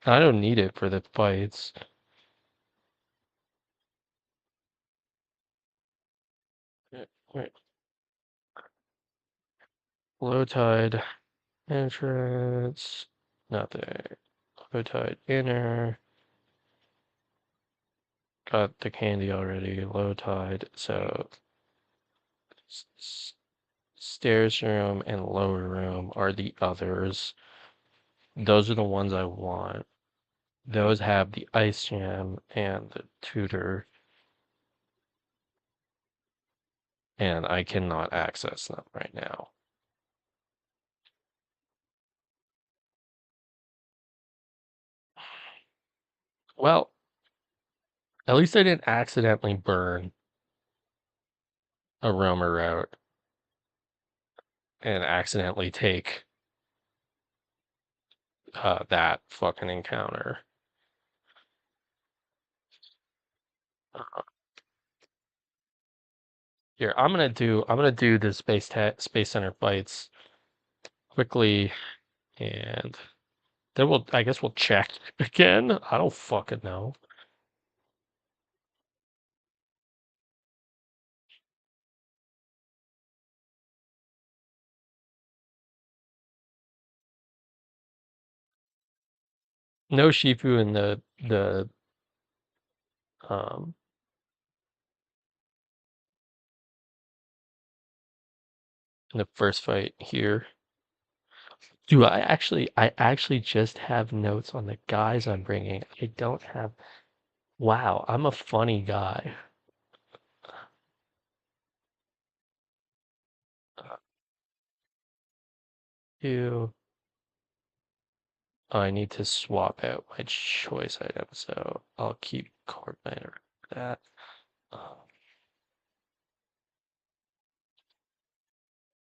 I don't need it for the fights. Wait. Low tide. Entrance. Nothing. Low tide inner. Got the candy already. Low tide. So stairs room and lower room are the others. Those are the ones I want. Those have the ice jam and the tutor. and I cannot access them right now. Well, at least I didn't accidentally burn a roamer route and accidentally take that fucking encounter. Uh, Here, I'm gonna do the Space Center fights quickly, and then I guess we'll check again. I don't fucking know. No Shifu in um the first fight here. Do I actually just have notes on the guys I'm bringing. I don't have. Wow, I'm a funny guy. Uh, You, I need to swap out my choice item, so I'll keep coordinator that. Uh,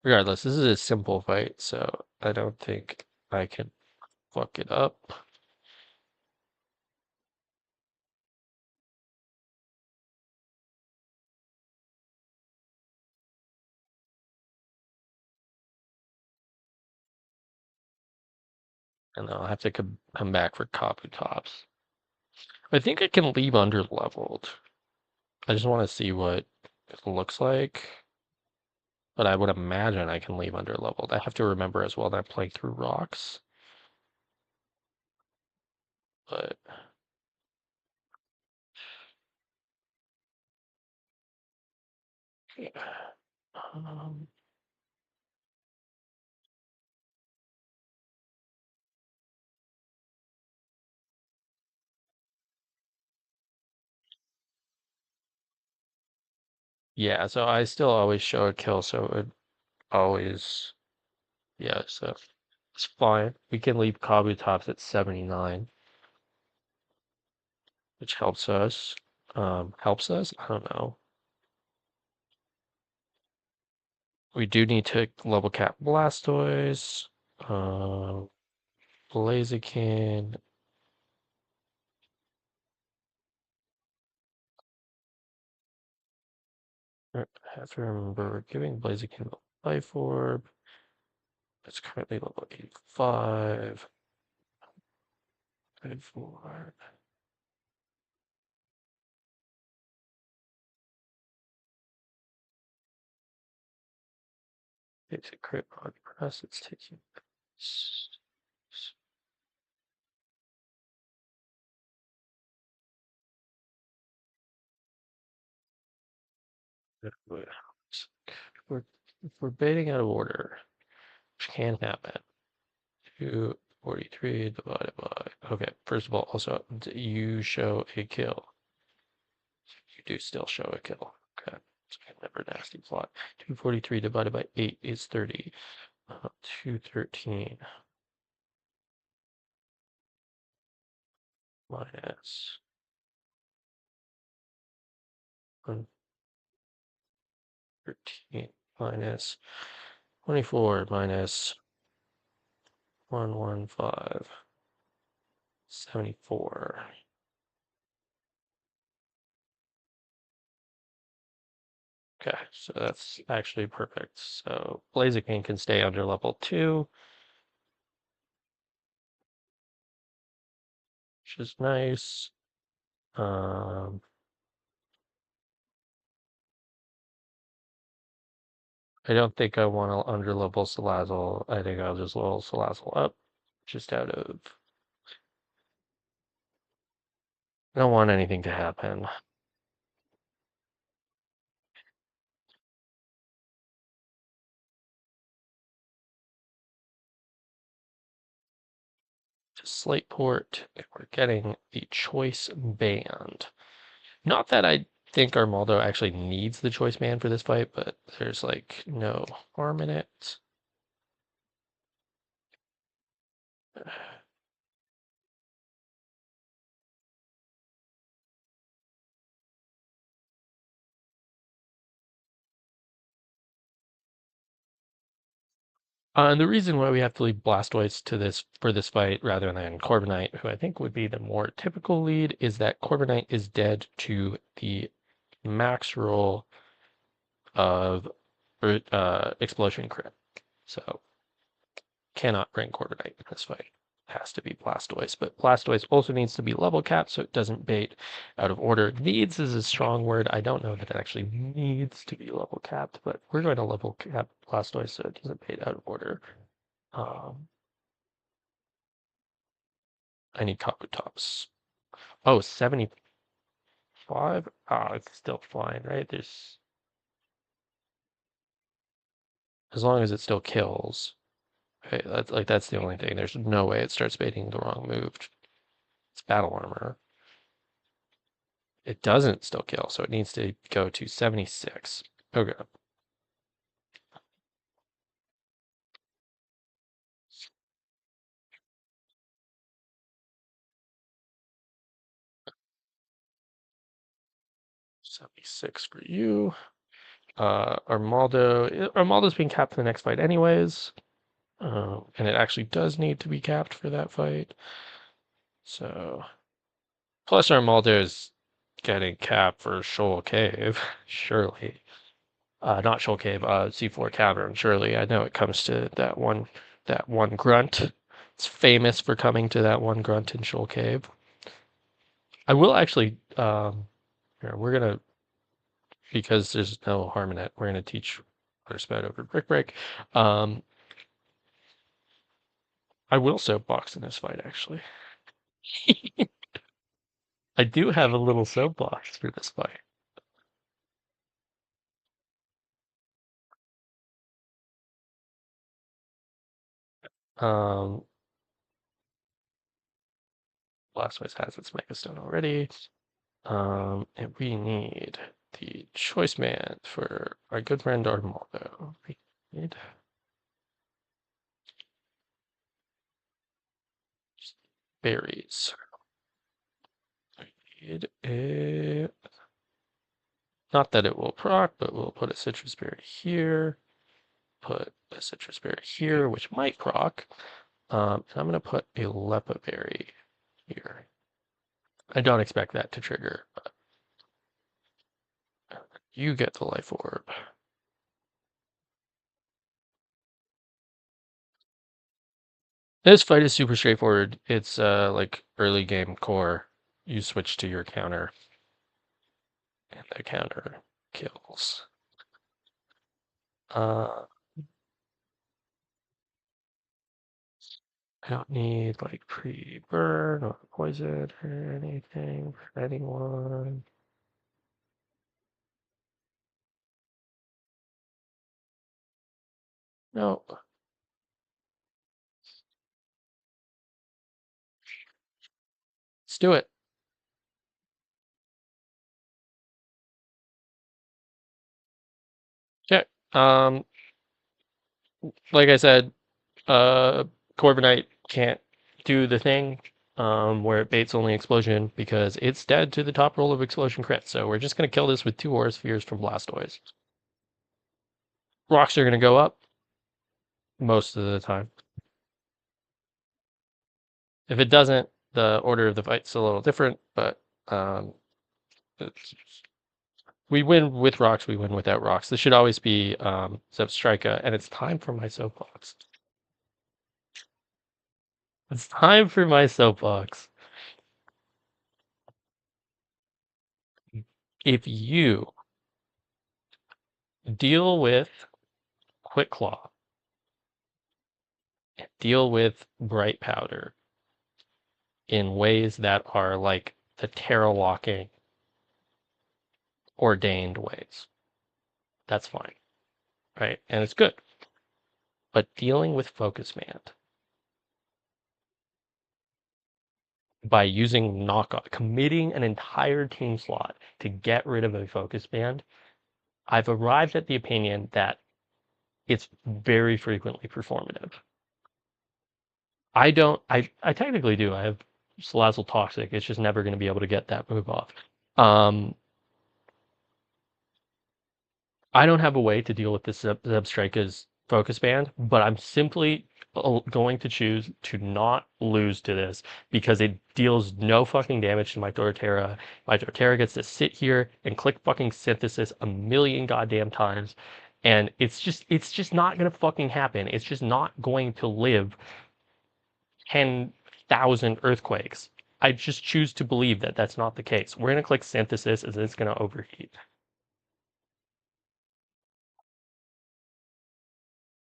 Regardless, this is a simple fight, so I don't think I can fuck it up. And I'll have to come back for Kapu tops. I think I can leave under leveled. I just want to see what it looks like. But I would imagine I can leave under leveled. I have to remember as well that I'm playing through rocks. But yeah. Um, yeah, so I still always show a kill, so it always, yeah, so it's fine. We can leave Kabu tops at 79, which helps us. Helps us? I don't know. We do need to level cap Blastoise, Blaziken. I have to remember we're giving Blaziken a Life Orb. It's currently level 85. 84. Takes a crit on press. It's taking. We're, if we're baiting out of order, which can happen. 243 divided by. Okay, first of all, also, you show a kill. You do still show a kill. Okay, so never nasty plot. 243 divided by 8 is 30. 213 minus 113 minus 24 minus 115 74. Okay, so that's actually perfect. So Blaziken can stay under level 2, which is nice. Um, I don't think I want to underlevel Salazzle. I think I'll just level Salazzle up, just out of. I don't want anything to happen. Just Slate Port, and we're getting the choice band. Not that I think Armaldo actually needs the choice man for this fight, but there's like no harm in it. And the reason why we have to leave Blastoise to this for this fight rather than Corviknight, who I think would be the more typical lead, is that Corviknight is dead to the max roll of explosion crit. So cannot bring Corviknight in this fight. Has to be Blastoise, but Blastoise also needs to be level capped so it doesn't bait out of order. Needs is a strong word. I don't know that it actually needs to be level capped, but we're going to level cap Blastoise so it doesn't bait out of order. Um, I need Kabutops. Oh, 75? Ah, it's still fine, right? There's as long as it still kills. Okay, that's the only thing. There's no way it starts baiting the wrong move. It's battle armor. It doesn't still kill, so it needs to go to 76. Okay. 76 for you. Armaldo's being capped for the next fight anyways. And it actually does need to be capped for that fight. So plus Armaldo is getting capped for Shoal Cave, surely. Not Shoal Cave, C4 Cavern, surely. I know it comes to that one grunt. It's famous for coming to that one grunt in Shoal Cave. I will actually here, we're gonna because there's no harm in it, we're gonna teach Water Spout over Brick Break. I will soapbox in this fight actually. I do have a little soapbox for this fight. Um, Blastoise has its Mega Stone already. And we need the Choice Man for our good friend Armaldo. We need berries. We need a not that it will proc, but we'll put a citrus berry here. Put a citrus berry here, which might proc. And I'm gonna put a Lepa berry here. I don't expect that to trigger, but you get the life orb. This fight is super straightforward. It's like early game core. You switch to your counter, and the counter kills. Uh, I don't need like pre-burn or poison or anything for anyone. No, let's do it. Okay. Like I said, Corviknight can't do the thing where it baits only explosion because it's dead to the top roll of explosion crit. So we're just gonna kill this with 2 Aura Spheres from Blastoise. Rocks are gonna go up most of the time. If it doesn't, the order of the fight's a little different, but we win with rocks, we win without rocks. This should always be Zebstrika, and it's time for my soapbox. It's time for my soapbox. If you deal with Quick Claw and deal with Bright Powder in ways that are like the Terra Walking ordained ways, that's fine, right? And it's good. But dealing with Focus Man by using knockoff, committing an entire team slot to get rid of a focus band, I've arrived at the opinion that it's very frequently performative. I don't. I technically do. I have Salazzle Toxic. It's just never going to be able to get that move off. Um, I don't have a way to deal with this Zebstrika's focus band, but I'm simply going to choose to not lose to this because it deals no fucking damage to my Torterra. My Torterra gets to sit here and click fucking synthesis a million goddamn times, and it's just not gonna fucking happen. It's just not going to live 10,000 earthquakes. I just choose to believe that that's not the case. We're gonna click synthesis, and it's gonna overheat.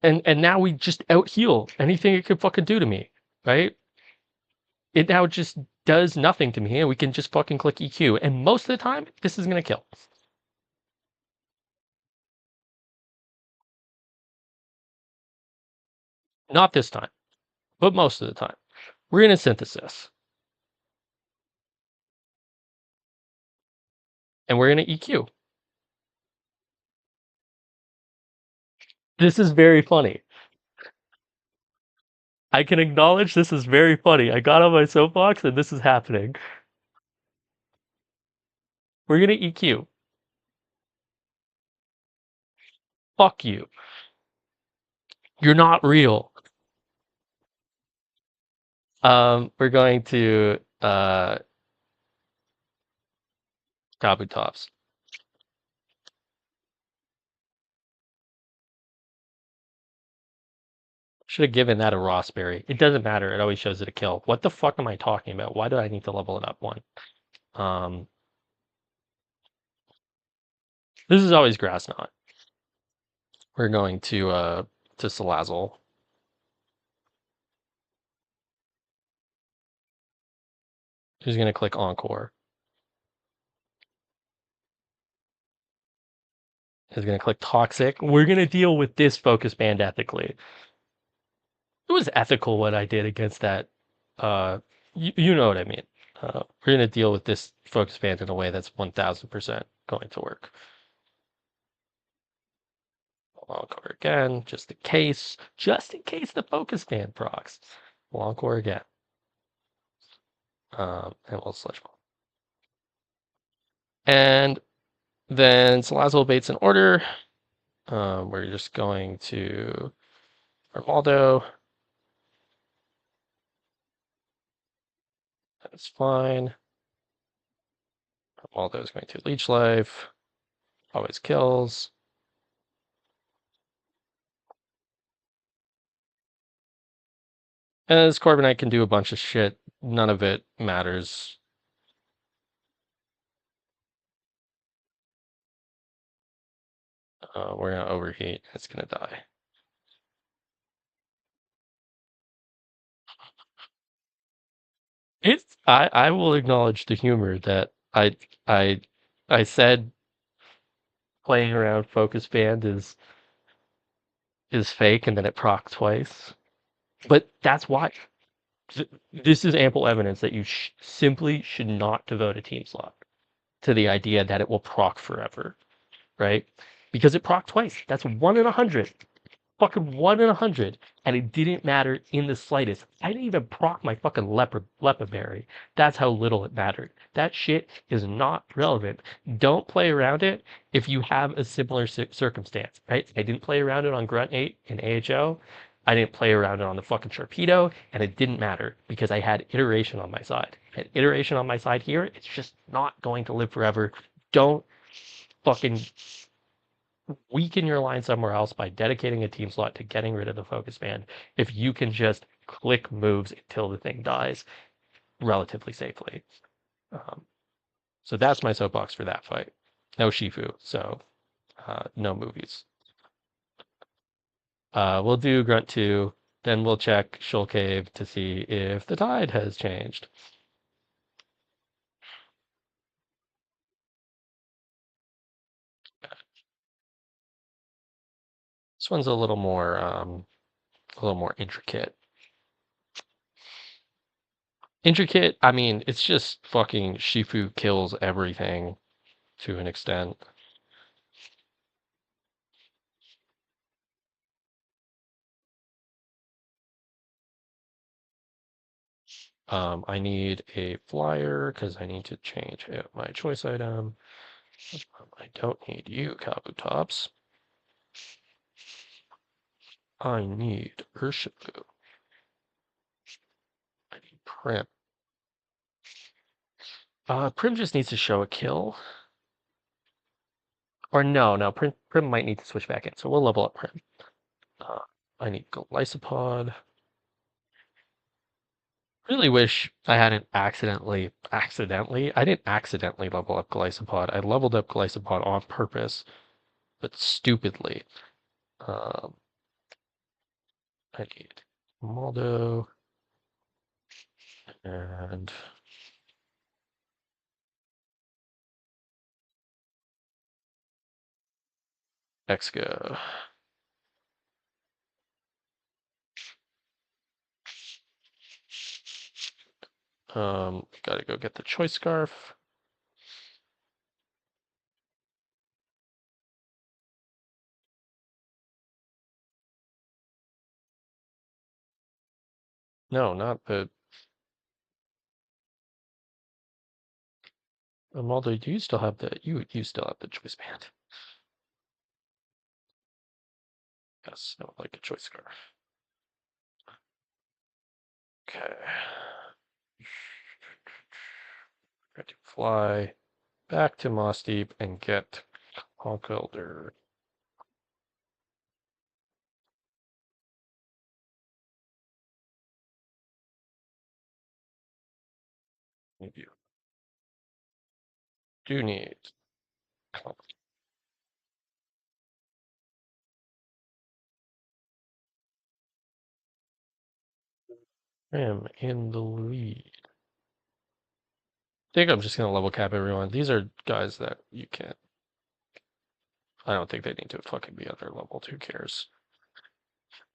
And now we just out heal anything it could fucking do to me, right? It now just does nothing to me, and we can just fucking click EQ. And most of the time, this is gonna kill. Not this time, but most of the time. We're gonna synthesis, and we're gonna EQ. This is very funny. I can acknowledge this is very funny. I got on my soapbox, and this is happening. We're gonna EQ. Fuck you. You're not real. We're going to Kabutops. Should have given that a Rossberry. It doesn't matter. It always shows it a kill. What the fuck am I talking about? Why do I need to level it up one? Um, this is always grass knot. We're going to Salazzle. Who's gonna click Encore? Who's gonna click Toxic? We're gonna deal with this focus band ethically. It was ethical what I did against that. You know what I mean. We're gonna deal with this focus band in a way that's 1000% going to work. Encore again, just in case the focus band procs. Encore again. And we'll Sludge Bomb. And then Salazzle baits in order. We're just going to Armaldo. That's fine. Armaldo is going to Leech Life. Always kills. As Corbinite can do a bunch of shit, none of it matters. We're gonna overheat. It's gonna die. It's I will acknowledge the humor that I I said playing around focus band is fake and then it proc twice. But that's why. This is ample evidence that you simply should not devote a team slot to the idea that it will proc forever, right? Because it proc twice. That's 1 in 100. Fucking 1 in 100, and it didn't matter in the slightest. I didn't even proc my fucking leper berry. That's how little it mattered. That shit is not relevant. Don't play around it if you have a similar circumstance, right? I didn't play around it on Grunt 8 in AHO. I didn't play around it on the fucking Sharpedo, and it didn't matter because I had iteration on my side. And iteration on my side here, it's just not going to live forever. Don't fucking weaken your line somewhere else by dedicating a team slot to getting rid of the focus band if you can just click moves until the thing dies relatively safely. Um, so that's my soapbox for that fight. No Shifu, so no movies. We'll do Grunt 2, then we'll check Shoal Cave to see if the tide has changed. This one's a little more intricate. Intricate, I mean, it's just fucking Shifu kills everything to an extent. I need a flyer because I need to change my choice item. I don't need you, Kabutops. I need Urshifu. I need Prim. Prim just needs to show a kill. Or no, Prim might need to switch back in, so we'll level up Prim. Uh, I need Glisopod. Really wish I hadn't I didn't accidentally level up Glisopod. I leveled up Glisopod on purpose, but stupidly. Um, I need Maldo and Exgo. Gotta go get the choice scarf. No, not the Maldo. Do you still have the you still have the choice band? Yes, I would like a choice scarf. Okay. Ready to fly back to Moss Deep and get Conkeldurr. You do need him in the lead. I think I'm just gonna level cap everyone. These are guys that you can't. I don't think they need to fucking be under level. Who cares?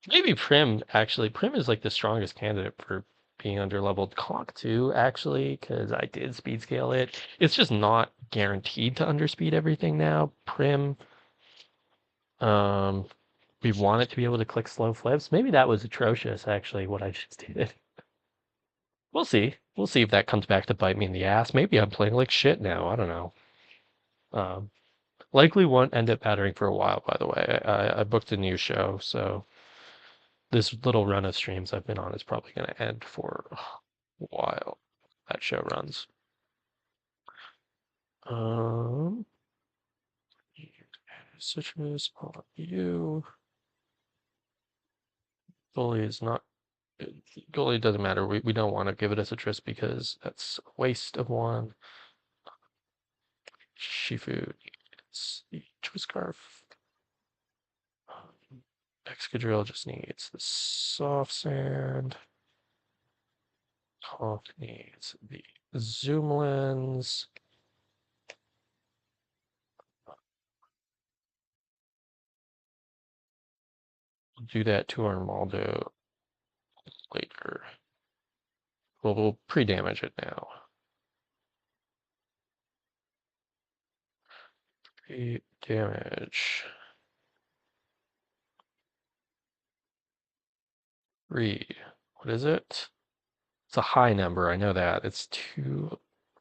Maybe Prim, actually. Prim is like the strongest candidate for being under leveled. Clock 2, actually, because I did speed scale it. It's just not guaranteed to underspeed everything now. Prim, um, we want it to be able to click slow flips. Maybe that was atrocious, actually, what I just did. We'll see. We'll see if that comes back to bite me in the ass. Maybe I'm playing like shit now. I don't know. Um, likely won't end up mattering for a while, by the way. I booked a new show, so this little run of streams I've been on is probably going to end for a while. That show runs. Um, Citrus on you. Goalie is not. Goalie doesn't matter. We don't want to give it a citrus because that's a waste of one. Shifu needs the choice scarf. Excadrill just needs the soft sand. Honk needs the zoom lens. We'll do that to Armaldo later. Well, we'll pre-damage it now. Pre-damage. 3. What is it? It's a high number, I know that. It's 2,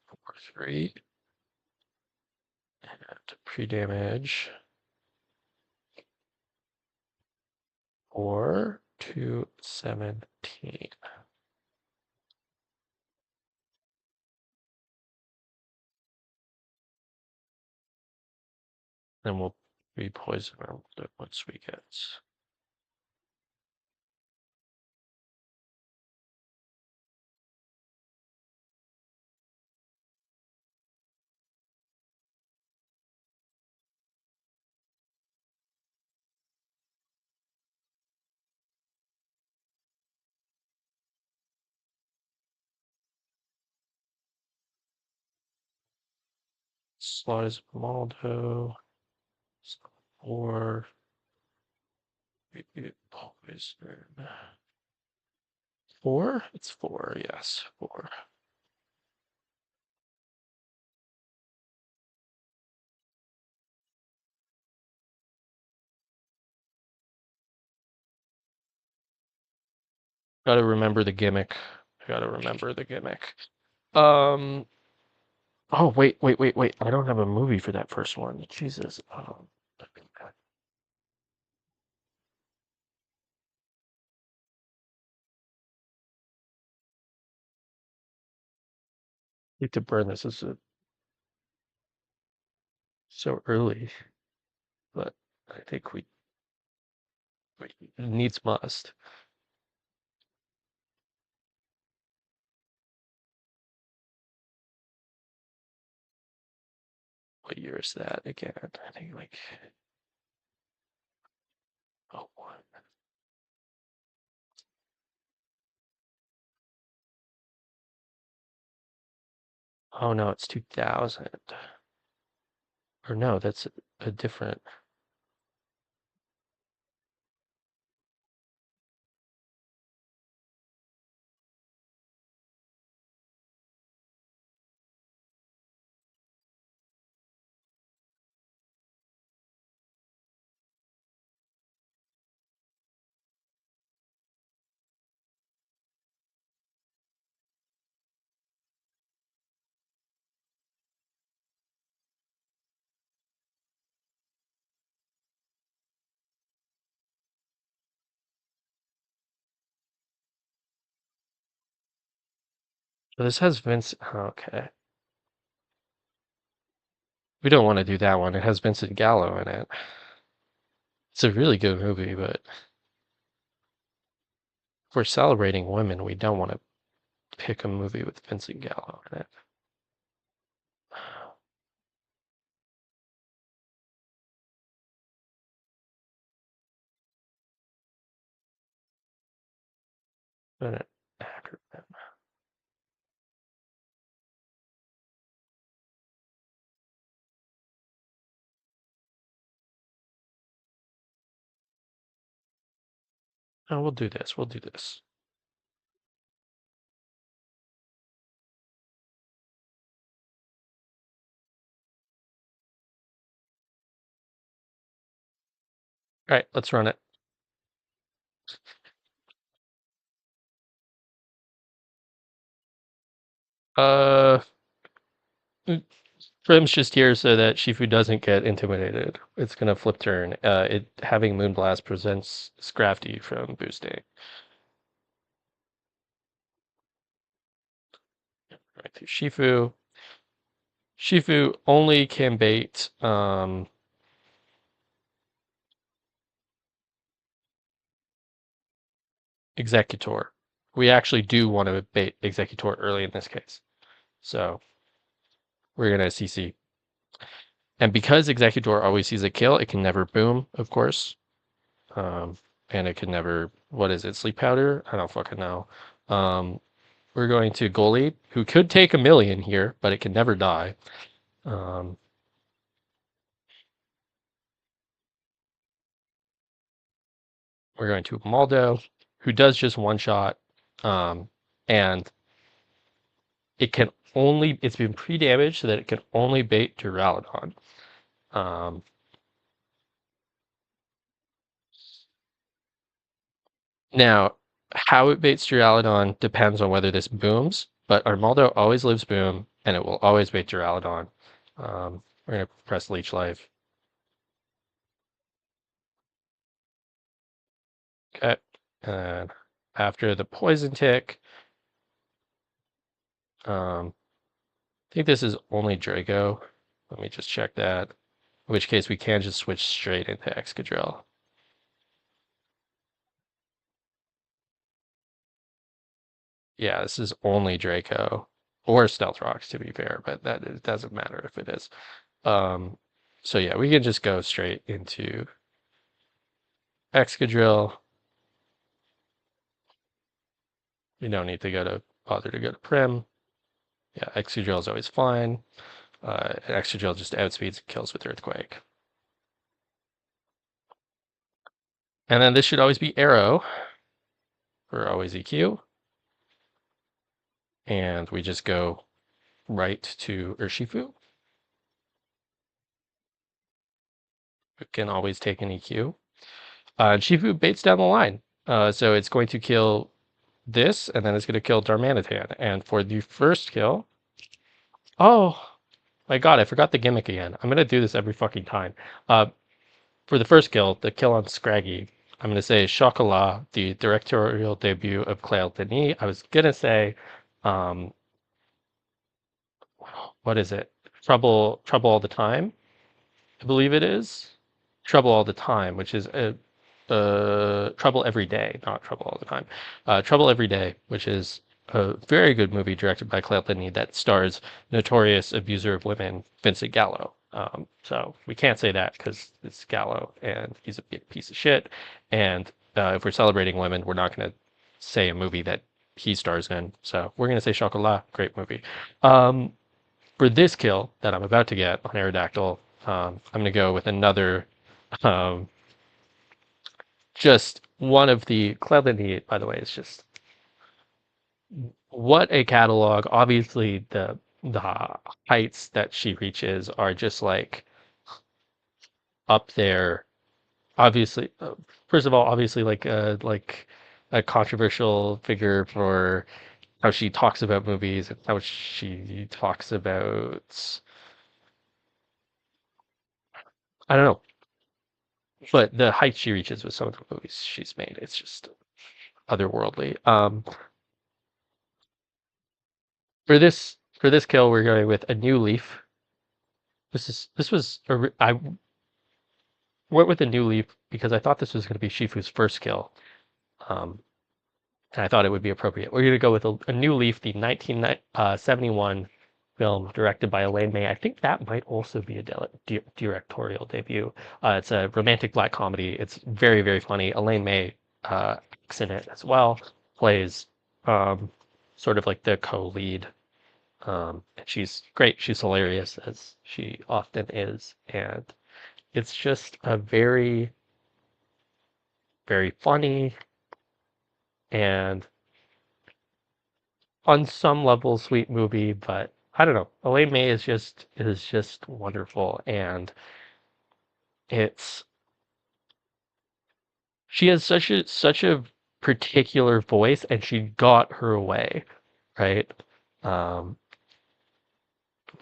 4, 3. And pre-damage. 4 to 17. Then we'll re-poison Armaldo once we get slot is Armaldo. Or poison. 4? It's 4, yes, 4. Gotta remember the gimmick. Gotta remember the gimmick. Um. Oh, wait. I don't have a movie for that first one. Jesus. Need to burn this. This is so early, but I think we needs must. What year is that again? I think like oh one. Oh no, it's 2000. Or no, that's a different. This has Vince. Oh, okay. We don't want to do that one. It has Vincent Gallo in it. It's a really good movie, but if we're celebrating women, we don't want to pick a movie with Vincent Gallo in it. An actor. No, we'll do this. We'll do this. All right, let's run it. Uh, Prim's just here so that Shifu doesn't get intimidated. It's gonna flip turn. It having Moonblast presents Scrafty from boosting. Right to Shifu. Shifu only can bait Executor. We actually do want to bait Executor early in this case. So we're gonna CC. And because Executor always sees a kill, it can never boom, of course. And it can never, what is it, sleep powder? I don't fucking know. We're going to goalie, who could take a million here, but it can never die. Um, we're going to Maldo, who does just one shot, and it can only, it's been pre-damaged so that it can only bait Duraludon. Um, Now, how it baits Duraludon depends on whether this booms, but Armaldo always lives boom, and it will always bait Duraludon. We're going to press Leech Life. Okay. And after the Poison Tick, I think this is only Draco. Let me just check that. In which case, we can just switch straight into Excadrill. Yeah, this is only Draco. Or Stealth Rocks, to be fair, but that it doesn't matter if it is. Um, so yeah, we can just go straight into Excadrill. We don't need to bother to go to Prim. Yeah, Excadrill is always fine. Excadrill just outspeeds and kills with Earthquake. And then this should always be Arrow for always EQ. and we just go right to Urshifu. We can always take an EQ. And Shifu baits down the line. So it's going to kill this, and then it's going to kill Darmanitan. And for the first kill, oh my god, I forgot the gimmick again. I'm going to do this every fucking time. Uh, for the first kill, the kill on Scraggy, I'm going to say Chocolat, the directorial debut of Claire Denis. I was going to say, um, what is it? Trouble All the Time, I believe it is. Trouble All the Time, which is Trouble Every Day, not Trouble All the Time. Trouble Every Day, which is a very good movie directed by Claire Denis that stars notorious abuser of women Vincent Gallo. So we can't say that because it's Gallo and he's a big piece of shit. And if we're celebrating women, we're not going to say a movie that he stars in. So we're going to say Chocolat, great movie. Um, for this kill that I'm about to get on Aerodactyl, I'm going to go with another um, just one of the Cleveland, by the way, is just what a catalog. Obviously, the heights that she reaches are just like up there. Obviously, first of all, obviously like a controversial figure for how she talks about movies and how she talks about I don't know, but the heights she reaches with some of the movies she's made, it's just otherworldly. For this kill, we're going with a new leaf. I went with a new leaf because I thought this was going to be Shifu's first kill, um, and I thought it would be appropriate. We're going to go with a new leaf, the 1971 film directed by Elaine May. I think that might also be a directorial debut. It's a romantic black comedy. It's very very funny. Elaine May acts in it as well, plays um, sort of like the co-lead. And she's great. She's hilarious as she often is. And it's just a very, very funny and on some level sweet movie, but I don't know. Elaine May is just wonderful and it's she has such a particular voice and she got her way, right? Um,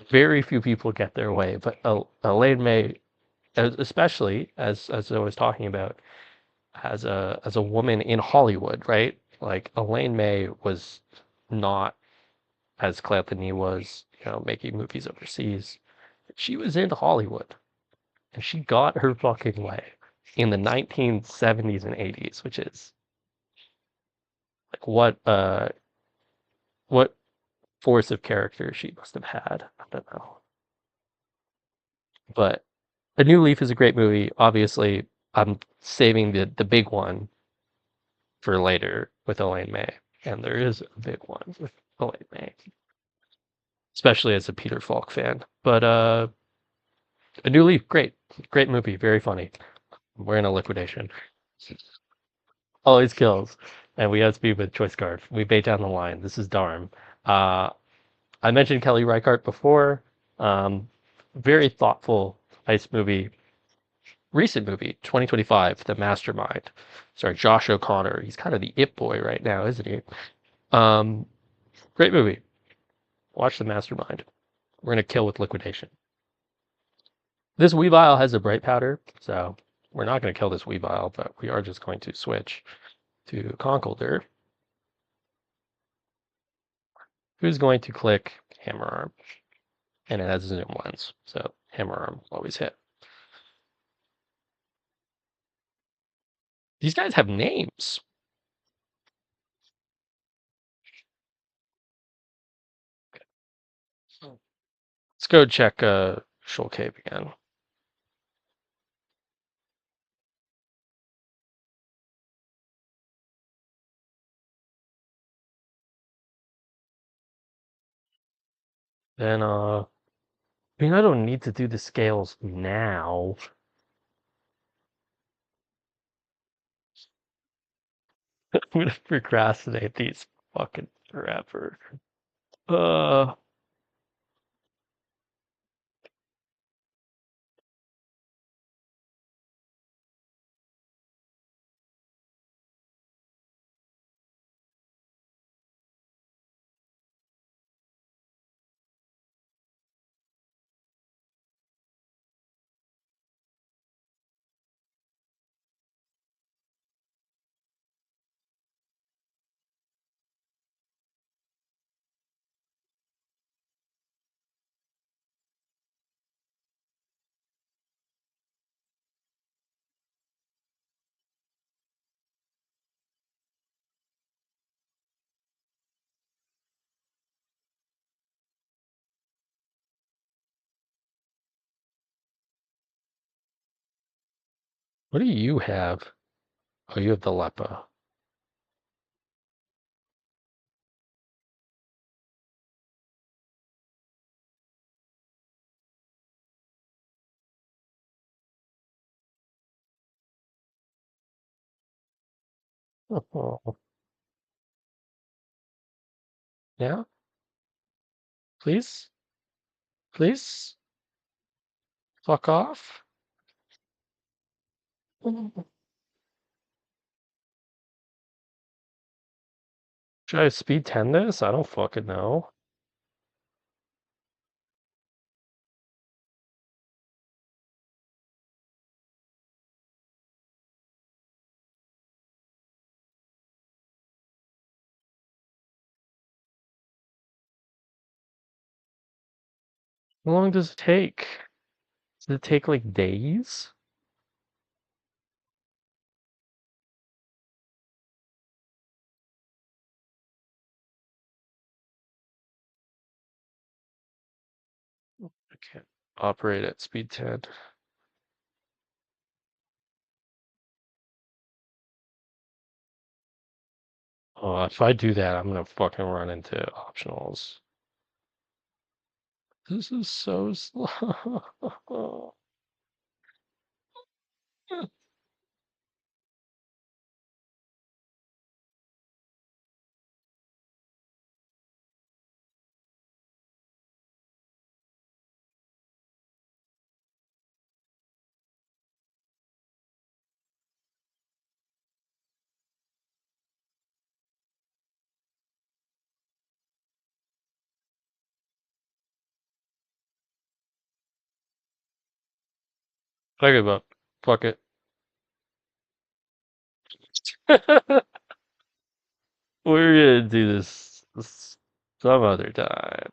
very few people get their way, but Elaine May, especially as I was talking about, as a woman in Hollywood, right? Like Elaine May was not as Claire Denis was, making movies overseas. She was in Hollywood and she got her fucking way in the 1970s and 80s, which is like what force of character she must have had. I don't know. But A New Leaf is a great movie. Obviously, I'm saving the big one for later with Elaine May, and there is a big one with Elaine May, especially as a Peter Falk fan. But A New Leaf, great movie, very funny. We're in a liquidation, always kills, and we have speed with choice card. We bait down the line. This is Darm. Uh, I mentioned Kelly Reichardt before. Um, very thoughtful, nice movie. Recent movie, 2025, The Mastermind. Sorry, Josh O'Connor. He's kind of the it boy right now, isn't he? Um, great movie. Watch The Mastermind. We're gonna kill with liquidation. This Weavile has a bright powder, so we're not gonna kill this Weavile, but we are just going to switch to Conkeldurr, who's going to click Hammer Arm, and it has a zoom lens, so Hammer Arm will always hit. These guys have names. Let's go check Shoal Cave again. Then I don't need to do the scales now. I'm gonna procrastinate these fucking forever. Uh, what do you have? Oh, you have the Lepa. Oh, yeah, please, please, fuck off. Should I speed 10 this? I don't fucking know. How long does it take? Does it take like days? I can't operate at speed 10. Oh, if I do that, I'm gonna fucking run into optionals. This is so slow. I give up. Fuck it. We're gonna do this some other time.